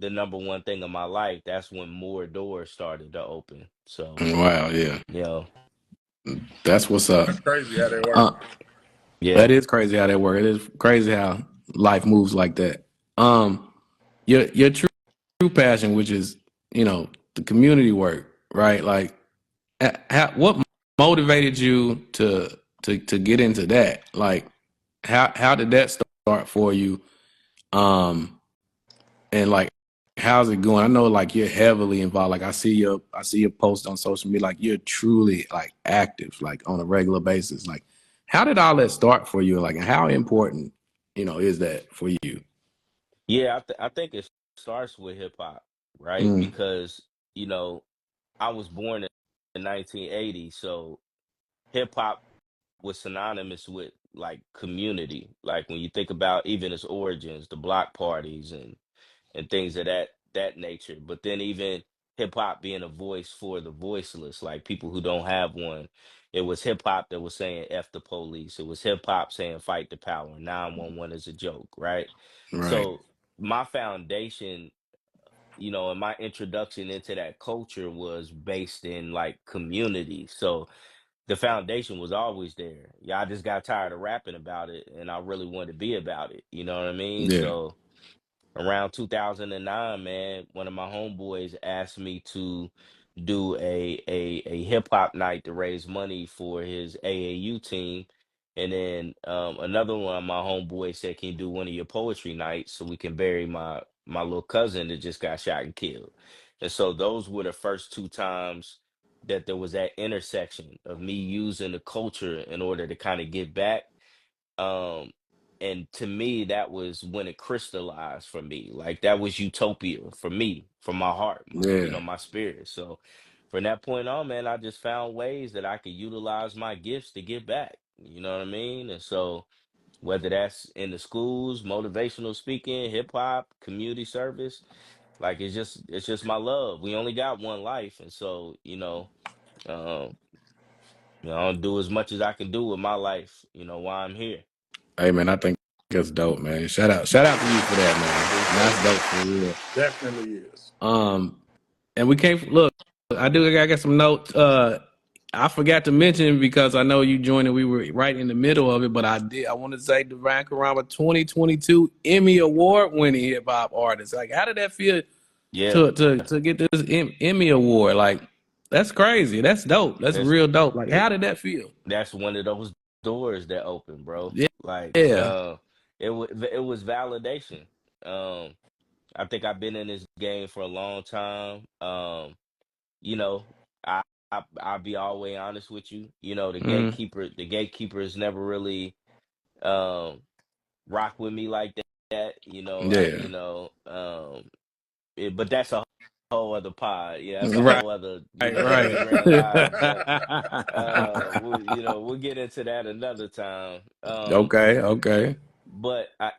the number one thing in my life, that's when more doors started to open. So, Wow. Yeah. you know, That's what's up. That's crazy how they work. Uh, that yeah. is crazy how that works. It is crazy how life moves like that. Your true passion, which is the community work, right? Like, what motivated you to get into that? Like, how did that start for you? And like, how's it going? I know like you're heavily involved. Like I see your post on social media. Like you're truly like active, like on a regular basis. Like, how did all that start for you? Like, how important is that for you? Yeah, I think it starts with hip hop, right? Mm, Because, you know, I was born in 1980, so hip hop was synonymous with like community. Like when you think about even its origins, the block parties and things of that nature. But then even hip hop being a voice for the voiceless, like people who don't have one. It was hip hop that was saying "F the police." It was hip hop saying "Fight the power." 911 is a joke, right? right. So my foundation, and my introduction into that culture was based in like community. So the foundation was always there. Yeah, I just got tired of rapping about it, and I really wanted to be about it. You know what I mean? Yeah. So around 2009, man, one of my homeboys asked me to do a hip hop night to raise money for his AAU team. And then another one of my homeboys said, "Can you do one of your poetry nights so we can bury my little cousin that just got shot and killed?" And so those were the first two times that there was that intersection of me using the culture in order to kind of give back. um and to me, that was when it crystallized for me. Like that was utopia for me, for my heart, Yeah. my spirit. So from that point on, man, I just found ways that I could utilize my gifts to give back. You know what I mean? And so whether that's in the schools, motivational speaking, hip hop, community service, like it's just my love. We only got one life. And so, um, I'll do as much as I can do with my life, while I'm here. Hey man, I think that's dope, man. Shout out to you for that, man. Appreciate That's it. dope for real. Definitely is. And we can't look. I got some notes. I forgot to mention because I know you joined and we were right in the middle of it, but I did. I want to say Devine Carama 2022 Emmy Award winning hip hop artist. Like, how did that feel Yeah. to get this Emmy Award? Like, that's crazy. That's dope. That's That's real dope. Like, it, how did that feel? that's one of those doors that open, bro. Yeah. Like, Yeah. it was validation. Um, I think I've been in this game for a long time. You know, I, I'll be all way honest with you. Mm, The gatekeepers never really um rock with me like that. yeah. But that's a whole other pod. Yeah, that's a Right. whole other, Right. grand live. But we'll get into that another time. Okay. Okay. But I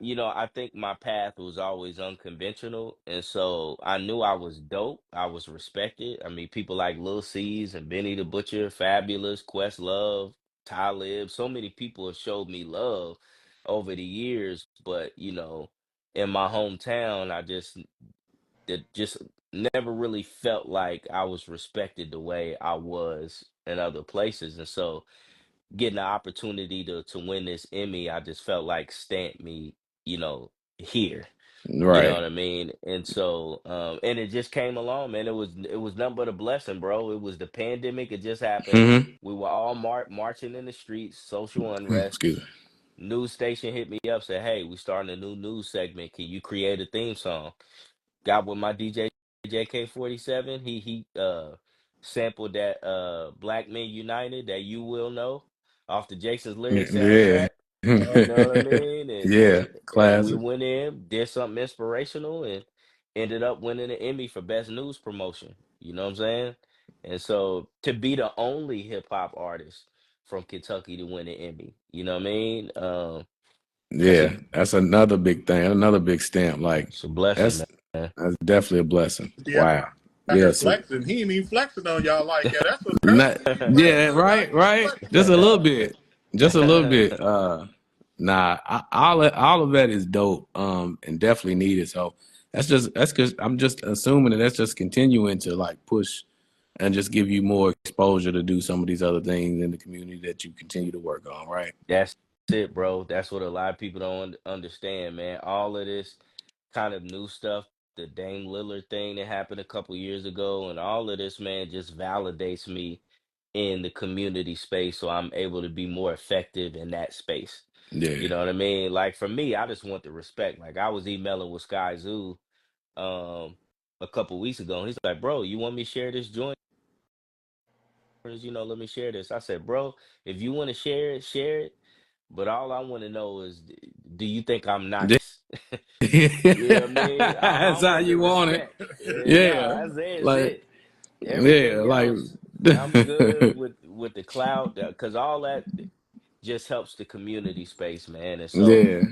think my path was always unconventional, and so I knew I was dope. I was respected. I mean, people like Lil C's and Benny the Butcher, Fabulous, Questlove, Talib. So many people have showed me love over the years, but in my hometown, just never really felt like I was respected the way I was in other places, and so getting the opportunity to win this Emmy, I just felt like stamped me, here. You know Right. what I mean? And so, and it just came along, man. It was nothing but a blessing, bro. It was the pandemic. It just happened. Mm-hmm. We were all marching in the streets, social unrest. Excuse me. News station hit me up, said, "Hey, we starting a new news segment. Can you create a theme song?" Got with my DJ JK47. He sampled that Black Men United, that You Will Know, off the Jason's Lyric Yeah. soundtrack. You know what I mean? And Yeah. we Classic. went in, did something inspirational, and ended up winning an Emmy for best news promotion. You know what I'm saying? And so to be the only hip hop artist from Kentucky to win an Emmy, you know what I mean? That's Yeah. That's another big thing. Another big stamp. Like it's a blessing, that's man. that's definitely a blessing. Yeah, Wow. out here Yeah. So flexing. He ain't even flexing on y'all like that. That's what's not, crazy. He yeah, flexing on y'all. right, He ain't right. flexing Just on a little y'all. bit. Just a little bit. Nah, all of that is dope. And definitely needed. So that's because I'm just assuming that that's just continuing to like push and just give you more exposure to do some of these other things in the community that you continue to work on, right? That's it, bro. That's what a lot of people don't understand, man. All of this kind of new stuff, the Dame Lillard thing that happened a couple years ago, and all of this, man, just validates me in the community space, so I'm able to be more effective in that space. Yeah. You know what I mean? Like for me, I just want the respect. Like I was emailing with Sky Zoo um a couple weeks ago, and he's like, "Bro, you want me to share this joint? Let me share this." I said, "Bro, if you want to share it. But all I want to know is, do you think I'm nice?" You know what I mean? I That's how want the you want it. respect. Yeah, Yeah. no, that's Like, it. yeah, Everything like, else, I'm good with the clout, because all that just helps the community space, man. And so, yeah,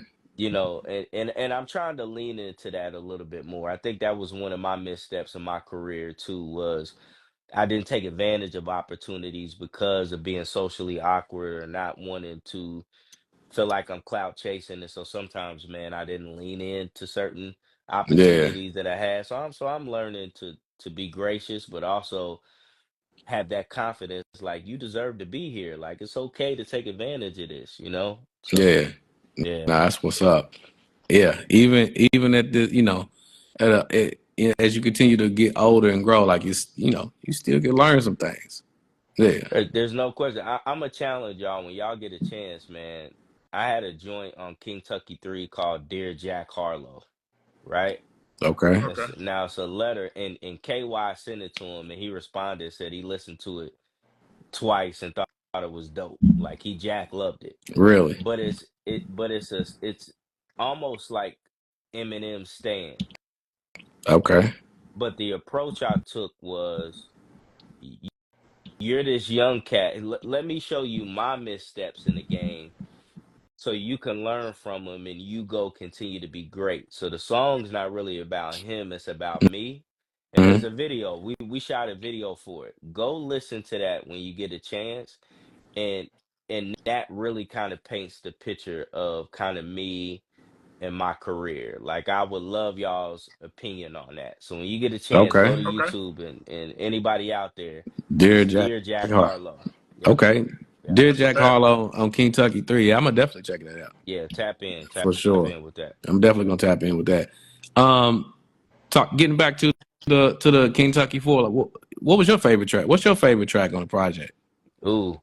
and I'm trying to lean into that a little bit more. I think that was one of my missteps in my career too, was I didn't take advantage of opportunities because of being socially awkward or not wanting to feel like I'm clout chasing. And so sometimes, man, I didn't lean into certain yeah, opportunities that I had. So I'm learning to be gracious, but also have that confidence. Like, you deserve to be here. Like, it's okay to take advantage of this. So yeah. yeah. Nah, that's what's up. Yeah, even at the as you continue to get older and grow, like you still can learn some things. Yeah. There's no question. I'm a challenge y'all when y'all get a chance, man. I had a joint on Kingtucky 3 called Dear Jack Harlow, right? Okay. Okay. Now it's a letter, and KY sent it to him, and he responded, said he listened to it twice and thought it was dope. Like Jack loved it, Really. but it's almost like Eminem Stan. Okay. But the approach I took was, you're this young cat. Let me show you my missteps in the game, so you can learn from them and you go continue to be great. So the song's not really about him, it's about me. And there's Hmm. a video. We shot a video for it. Go listen to that when you get a chance. And that really kind of paints the picture of kind of me and my career. Like, I would love y'all's opinion on that. So when you get a chance, go Okay. to Okay. YouTube, and anybody out there, Dear it's Jack Dear Jack Har- Harlow. Yep. Okay. Yep. Dear That's a Jack bet. Harlow on Kingtucky 3. Yeah, I'm gonna definitely check that out Yeah, tap in, tap for sure. in with that. I'm definitely gonna tap in with that. Um, getting back to the Kentucky 4. Like, what was your favorite track? What's your favorite track on the project? Ooh,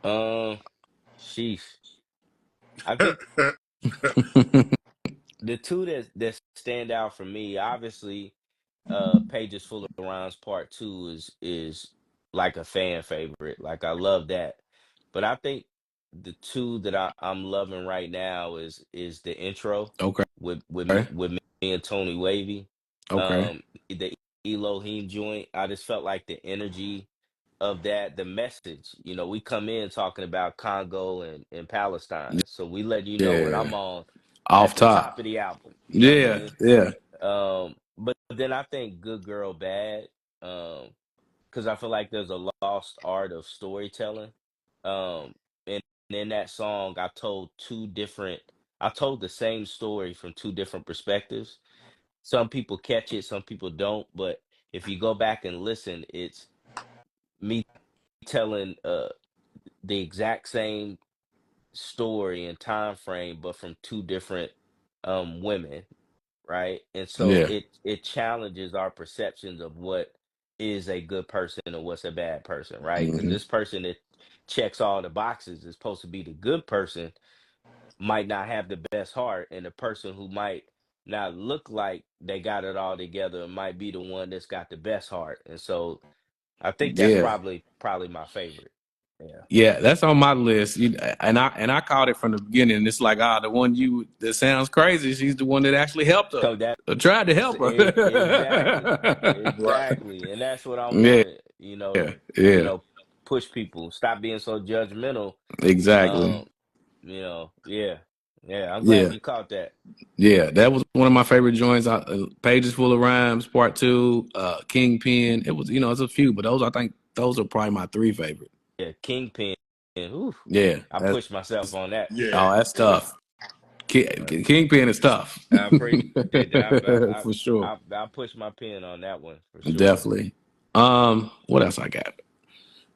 um, sheesh. I think the two that stand out for me, obviously, Pages Full of Rhymes Part Two is like a fan favorite. Like, I love that. But I think the two that I'm loving right now is the intro Okay. with me and Tony Wavy. Okay. The Elohim joint. I just felt like the energy of that, the message. We come in talking about Congo and Palestine. So we let you know what Yeah. I'm on Off at the top. top of the album. You know what I Yeah. mean? Yeah. But then I think Good Girl Bad, because I feel like there's a lost art of storytelling. And in that song, I told the same story from two different perspectives. Some people catch it, some people don't. But if you go back and listen, it's me telling the exact same story and time frame, but from two different women, right? And so Yeah. it challenges our perceptions of what is a good person and what's a bad person, right? Because Hmm. this person that checks all the boxes is supposed to be the good person, might not have the best heart, and the person who might not look like they got it all together might be the one that's got the best heart. And so I think that's Yeah. probably my favorite. Yeah. Yeah, that's on my list. And I called it from the beginning. It's like, the one that sounds crazy. She's the one that actually helped her, So that or tried to help exactly, Right. exactly, and that's what I her. want. Yeah, yeah, Push people, stop being so judgmental. exactly. Um, yeah, yeah. I'm glad Yeah, you caught that. yeah. That was one of my favorite joints. Pages Full of Rhymes, Part Two, Kingpin. It was, it's a few, but I think those are probably my three favorite. Yeah, Kingpin. Ooh, Yeah, I pushed myself on that. Yeah. that's tough. Kingpin is tough I appreciate that. for sure. I pushed my pen on that one for sure. Definitely. What else I got?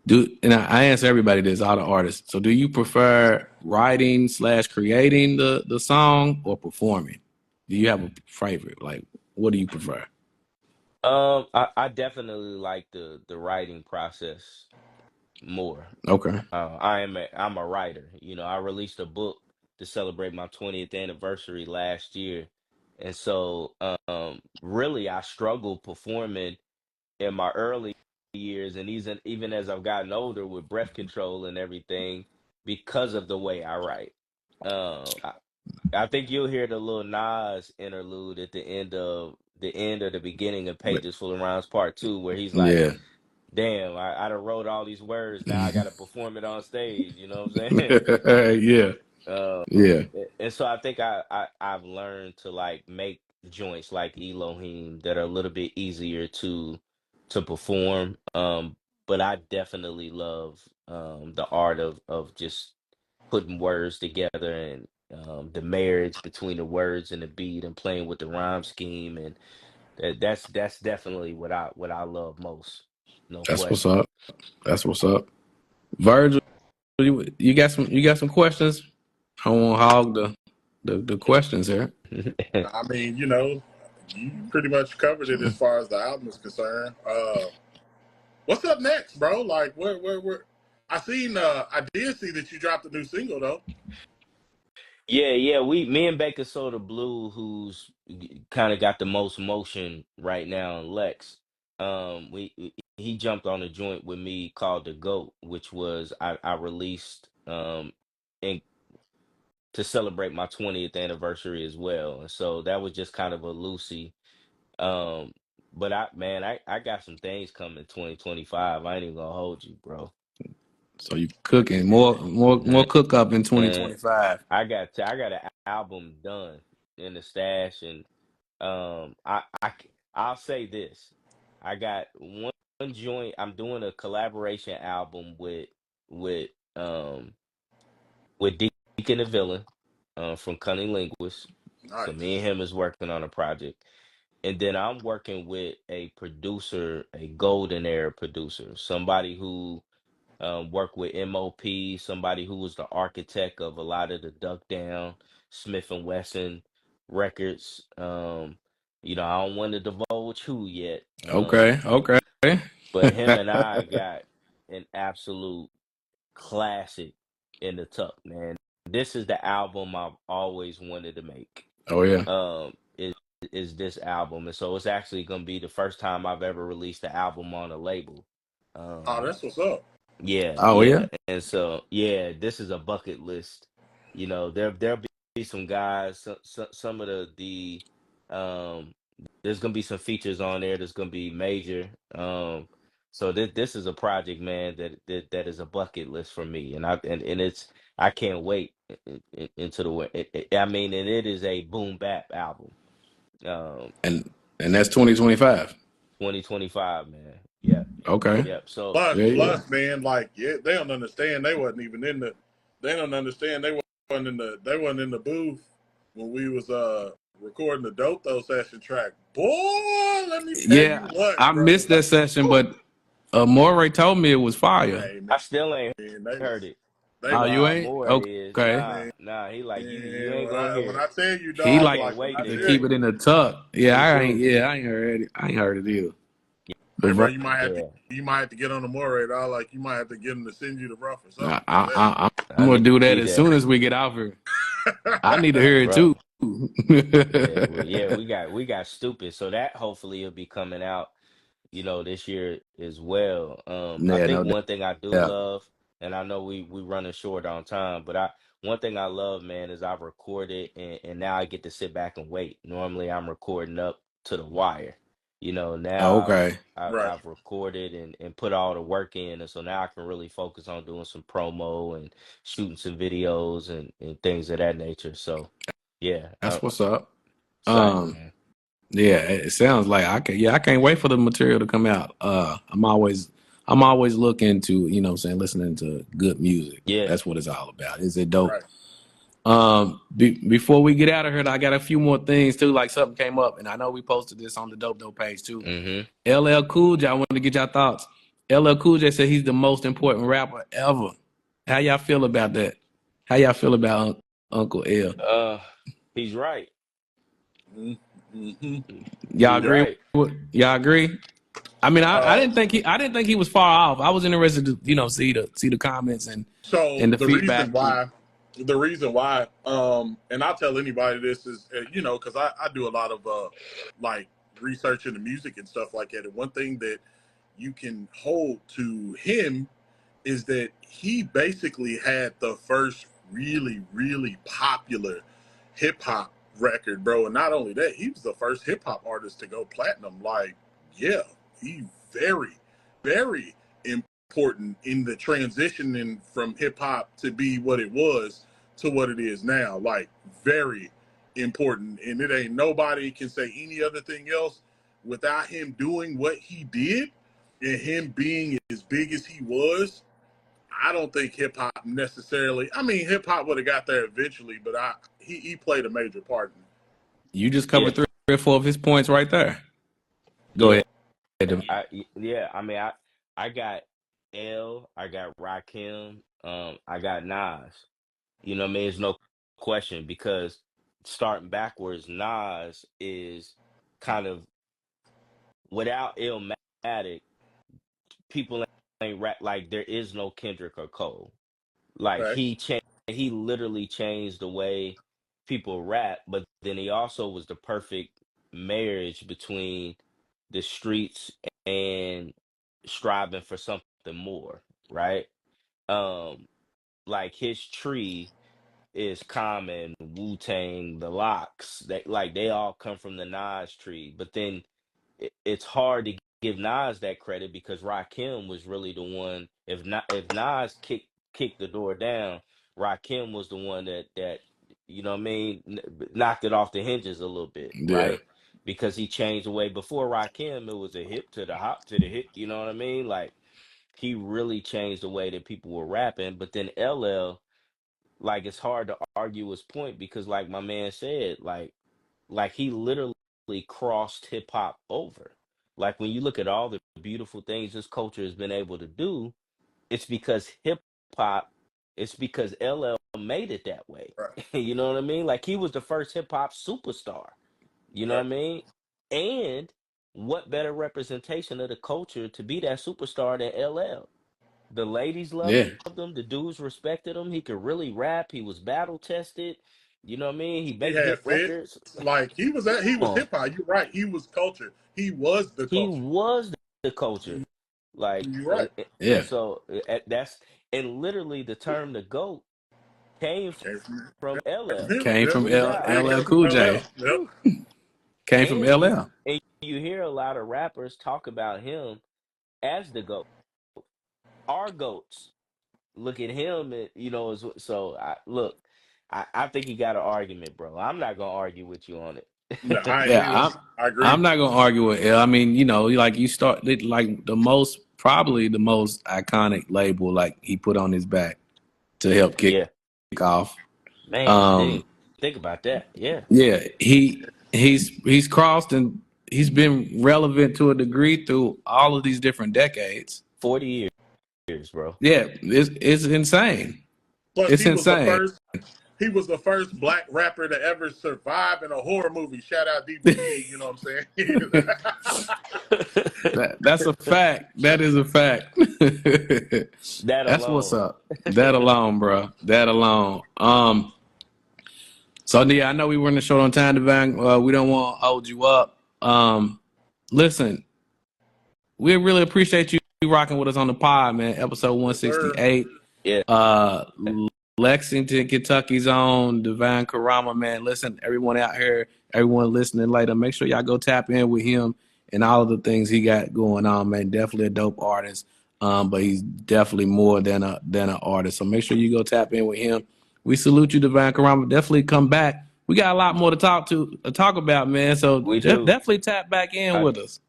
And I answer everybody this, all the artists. So do you prefer writing / creating the song or performing? Do you have a favorite? Like, what do you prefer? I definitely like the writing process more. Okay. I'm a writer. I released a book to celebrate my 20th anniversary last year. And so really I struggled performing in my early years and even as I've gotten older with breath control and everything because of the way I write. I think you'll hear the little Nas interlude at the end of the beginning of Pages Full of Rhymes Part Two, where he's like, Yeah. damn, I done wrote all these words. Now I got to perform it on stage. You know what I'm saying? Yeah. Yeah. And so I think I've learned to like make joints like Elohim that are a little bit easier to perform. But I definitely love the art of just putting words together and the marriage between the words and the beat and playing with the rhyme scheme and that's definitely what I love most. No That's what's question. up. That's what's up. Virgil, you got some questions? I won't hog the questions here. I mean, you pretty much covered it as far as the album is concerned. What's up next, bro? Like, where? I did see that you dropped a new single though. Yeah, me and Baker Soda Blue, who's kind of got the most motion right now, and Lex, he jumped on a joint with me called The GOAT, which was I released in to celebrate my 20th anniversary as well. And so that was just kind of a loosey. Um, but I got some things coming 2025. I ain't even gonna hold you, bro. So you cooking more cook up in And 2025. I got an album done in the stash, and I'll say this: I got one joint. I'm doing a collaboration album with um with Deacon the Villain, from Cunning Linguist. So me and Nice. him is working on a project, and then I'm working with a producer, a golden era producer, somebody who worked with MOP, somebody who was the architect of a lot of the Duck Down, Smith and Wesson records. I don't want to divulge who yet, Okay. Okay. but him and I got an absolute classic in the tuck, man. This is the album I've always wanted to make. Oh yeah. Is this album, and so it's actually gonna be the first time I've ever released the album on a label. Oh, Um, that's what's up. Yeah, Oh yeah. yeah. And so, yeah, this is a bucket list. There'll be some guys, some of um there's gonna be some features on there that's gonna be major. So this is a project, man, that is a bucket list for me, and it's I can't wait into the way. I mean, and it is a boom bap album. Um, And that's 2025. 2025, man. Yep, Okay. yep. So. Plus, Yeah, yeah. plus, man, like, yeah, they don't understand. They wasn't even in the. They don't understand. Wasn't in the. They wasn't in the booth when we was recording the Dope Tho session track. Boy, let me tell you Yeah, what, I bro. missed that session, but Moray told me it was fire. Hey I still ain't man, heard it. they Oh, was you Nah, ain't? more is Okay. nah, man. nah. He like you And ain't gonna hear when it. I tell you, He I dog, like can't like when wait, I to tell nigga. keep you, it in the tuck. Yeah, Me I ain't. too. Yeah, I ain't heard it. I ain't heard it either. hey, But bro, Yeah, you might have to get on the more dog. Like you might have to get them to send you the rough or something. I, I'm I, telling I, I I'm gonna do that need as that, soon as we get off here. you. I need to hear it too. bro. Yeah, we got stupid. So that hopefully will be coming out this year as well. I Yeah, think no one thing I do doubt. love, and I know we running short on time, but one thing I love, man, is I've recorded and now I get to sit back and wait. Normally I'm recording up to the wire. Oh, Now okay. Right. I've recorded and put all the work in, and so now I can really focus on doing some promo and shooting some videos and things of that nature. So yeah, That's what's up. same, Um, man. yeah, it sounds like I can't wait for the material to come out. I'm always looking to, you know what I'm saying, listening to good music. Yeah. That's what it's all about. Is it dope? Right. Before we get out of here, I got a few more things too. Like something came up, and I know we posted this on the Dope Tho page too. Mm-hmm. LL Cool J, I wanted to get your thoughts. LL Cool J said he's the most important rapper ever. How y'all feel about that? How y'all feel about Uncle L? Uh, he's right. Mm-hmm. Y'all He's agree? right. Y'all agree? I mean, I Uh, didn't think he was far off. I was interested to, see the comments so and the feedback. the reason why, and I'll tell anybody this is, because I do a lot of like research into music and stuff like that. And one thing that you can hold to him is that he basically had the first really, really popular hip hop record, bro. And not only that, he was the first hip hop artist to go platinum. Like, yeah, he very, very important in the transitioning from hip hop to be what it was to what it is now. Like, very important. And it ain't nobody can say any other thing else without him doing what he did and him being as big as he was. I don't think hip hop necessarily. I mean, hip hop would have got there eventually, but he played a major part in it. You just Yeah. covered three or four of his points right there. Go Yeah. ahead. Yeah. I mean, I got I got Rakim, I got Nas. You know what I mean? There's no question because starting backwards, Nas is kind of without Illmatic, people ain't rap like there is no Kendrick or Cole. Like Facts. he literally changed the way people rap, but then he also was the perfect marriage between the streets and striving for something more, right? Um, like his tree is Common, Wu Tang, the Locks. They all come from the Nas tree. But then it's hard to give Nas that credit because Rakim was really the one. If Nas kicked the door down, Rakim was the one that you know what I mean knocked it off the hinges a little bit, Yeah. right? Because he changed the way. Before Rakim, it was a hip to the hop to the hip. You know what I mean? Like he really changed the way that people were rapping. But then LL, like it's hard to argue his point because like my man said, like he literally crossed hip hop over. Like when you look at all the beautiful things this culture has been able to do, it's because hip hop, it's because LL made it that way. Right. You know what I mean? Like he was the first hip hop superstar. You know what Right. I mean? And what better representation of the culture to be that superstar than LL? The ladies loved Yeah. him. The dudes respected him. He could really rap. He was battle tested. You know what I mean? He He made had hit fits. records. Like he was Come on. hip hop. You're right. He was culture. He was the He culture. was the culture. Like, You're right. and Yeah. so that's, and literally the term the GOAT came Came from, from LL. him. Came Yep. from No doubt. LL Came from Cool J. LL. Yep. Whew. Came from And LL. you hear a lot of rappers talk about him as the GOAT. Our GOATs. Look at him and so I look, I think he got an argument, bro. I'm not gonna argue with you on No, it. I ain't Yeah, either. I agree. I'm not gonna argue with L. I mean, like you started like probably the most iconic label like he put on his back to help kick Yeah, off. man, I didn't even Um, think about that. Yeah, yeah, he's crossed and he's been relevant to a degree through all of these different decades. 40 years, bro. Yeah, it's insane. Plus, It's insane. He was the first black rapper to ever survive in a horror movie. Shout out DBG. You know what I'm saying? That's a fact. That is a fact. That That's what's alone. up. That alone, bro. That alone. So yeah, I know we were in the short on time, Devine. We don't want to hold you up. Listen, we really appreciate you rocking with us on the pod, man. Episode 168. Yeah. Lexington, Kentucky's own Devine Carama, man. Listen, everyone out here, everyone listening later, make sure y'all go tap in with him and all of the things he got going on, man. Definitely a dope artist, but he's definitely more than an artist. So make sure you go tap in with him. We salute you, Devine Carama. Definitely come back. We got a lot more to talk about, man. So definitely tap back in with us.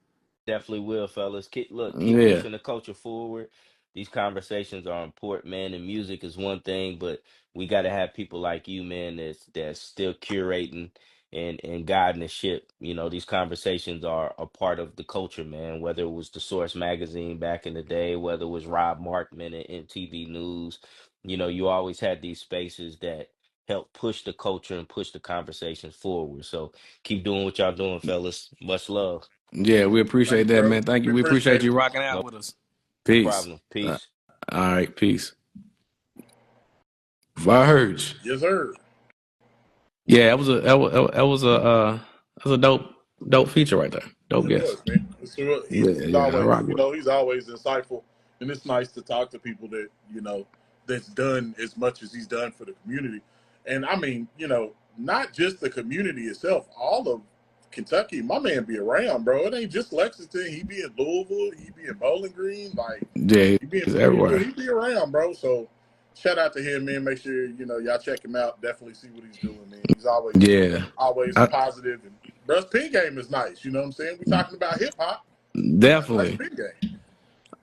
Definitely will, fellas. Keep Yeah. pushing the culture forward. These conversations are important, man. And music is one thing, but we got to have people like you, man, that's still curating and guiding the ship. You know, these conversations are a part of the culture, man. Whether it was the Source magazine back in the day, whether it was Rob Markman and MTV News, you know, you always had these spaces that help push the culture and push the conversations forward. So keep doing what y'all doing, fellas. Much love. Yeah, we appreciate that, man. Thank you. We appreciate you rocking out with us. Peace. No problem. Peace. All right, peace. Verge. Yes, sir. Yeah, that was a dope feature right there. Dope guess. He's always, he's always insightful, and it's nice to talk to people that that's done as much as he's done for the community. And I mean, not just the community itself, all of Kentucky. My man be around, bro. It ain't just Lexington. He be in Louisville. He be in Bowling Green. Like, yeah, he be everywhere. He be around, bro. So shout out to him, man. Make sure y'all check him out. Definitely see what he's doing, man. He's always positive, and bro's pin game is nice. You know what I'm saying? We talking about hip hop. Definitely. Nice pin game.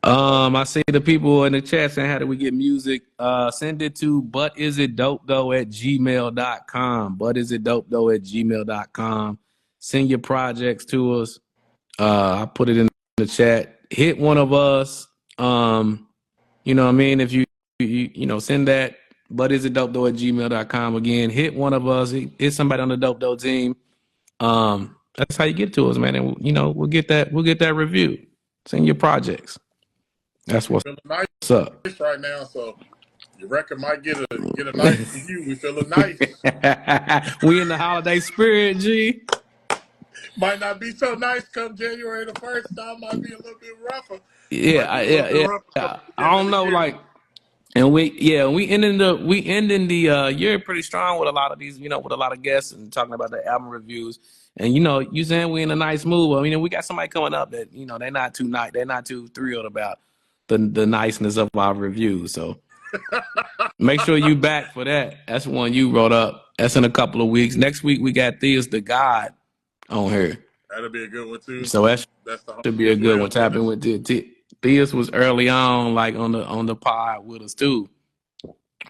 I see the people in the chat saying, how do we get music? Send it to butisitdopetho@gmail.com. butisitdopetho@gmail.com. Send your projects to us. I put it in the chat. Hit one of us. You know what I mean? If you send that, butisitdopetho@gmail.com. Again, hit one of us. Hit somebody on the Dope Tho team. That's how you get to us, man. And we'll get that review. Send your projects. That's what's up right now. So your record might get a nice review. We feeling nice. We in the holiday spirit, G. Might not be so nice come January the 1st. That might be a little bit rougher. Yeah. I don't know, like, and we ending the year pretty strong with a lot of these, with a lot of guests and talking about the album reviews. And you saying we in a nice mood. I mean, we got somebody coming up that they're not too thrilled about the niceness of our reviews. So make sure you back for that. That's one you wrote up. That's in a couple of weeks. Next week we got Thea's the God on here. That'll be a good one too. So that should be a good one. Tapping with Thea's was early on, like on the pod with us too,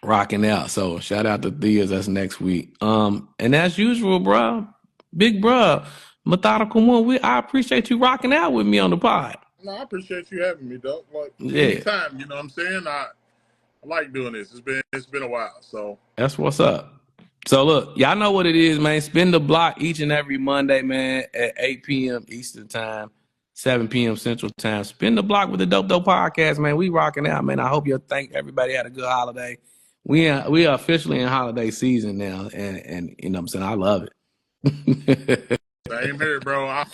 rocking out. So shout out to Thea's. That's next week. And as usual, bro, big bro, Methodical Wun. I appreciate you rocking out with me on the pod. No, I appreciate you having me, Doc. Like anytime, you know what I'm saying? I like doing this. It's been a while, so that's what's up. So look, y'all know what it is, man. Spin the block each and every Monday, man, at 8 p.m. Eastern time, 7 p.m. Central time. Spin the block with the Dope Tho podcast, man. We rocking out, man. I hope everybody had a good holiday. We are officially in holiday season now, and you know what I'm saying? I love it. Same here, bro. I'm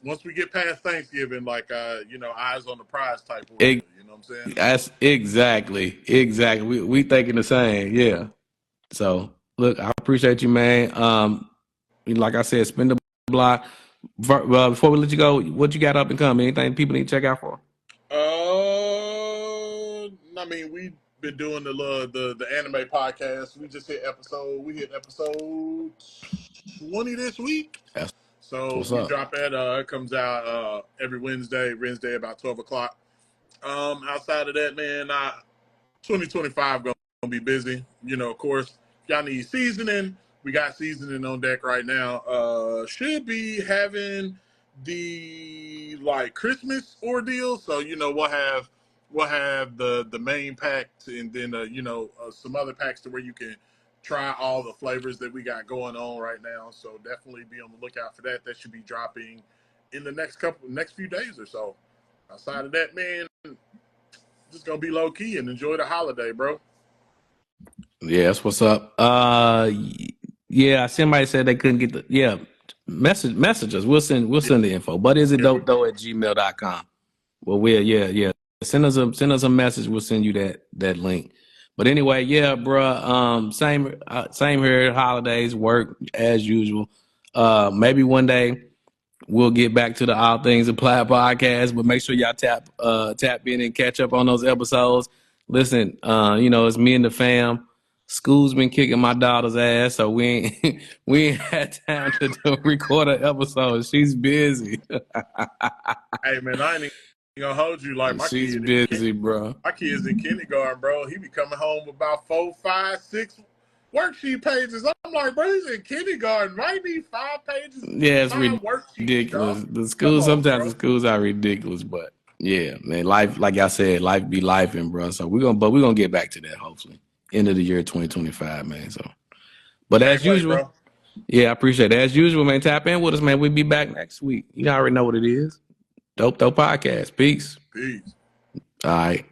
once we get past Thanksgiving, like eyes on the prize type of deal, you know what I'm saying? That's exactly. We thinking the same, yeah. So look, I appreciate you, man. Like I said, spin the block. Before we let you go, what you got up and coming? Anything people need to check out for? I mean, we've been doing the anime podcast. We hit episode 20 this week. So we drop that. It comes out every Wednesday about 12 o'clock. Outside of that, man, 2025 gonna be busy. Of course, if y'all need seasoning, we got seasoning on deck right now. Should be having the Christmas ordeal. So we'll have the main pack and then some other packs to where you can try all the flavors that we got going on right now. So definitely be on the lookout for that. That should be dropping in the next few days or so. Outside of that, man, just gonna be low key and enjoy the holiday, bro. Yeah, that's what's up. Yeah, somebody said they couldn't get Message us. We'll send the info. But is it dopetho@gmail.com? Well, yeah. Send us a message. We'll send you that link. But anyway, yeah, bruh. Same here. Holidays, work as usual. Maybe one day we'll get back to the All Things Applied podcast, but make sure y'all tap in and catch up on those episodes. Listen, it's me and the fam. School's been kicking my daughter's ass, so we ain't had time to record an episode. She's busy. Hey man, I ain't even gonna hold you like my She's kid. busy, bro. My kid's in kindergarten, bro. He be coming home with about 4, 5, 6 worksheet pages. I'm like, bro, he's in kindergarten. Right? Need 5 pages. Yeah, it's 5 worksheets, ridiculous. dog. The schools Come on, sometimes bro. the schools are ridiculous, but yeah, man, life, like I said, life be lifing, bro. So we're gonna get back to that hopefully. End of the year 2025, man. So, but as usual, bro. Yeah, I appreciate it. As usual, man, tap in with us, man. We'll be back next week. You already know what it is. Dope Tho Podcast. Peace. Peace. All right.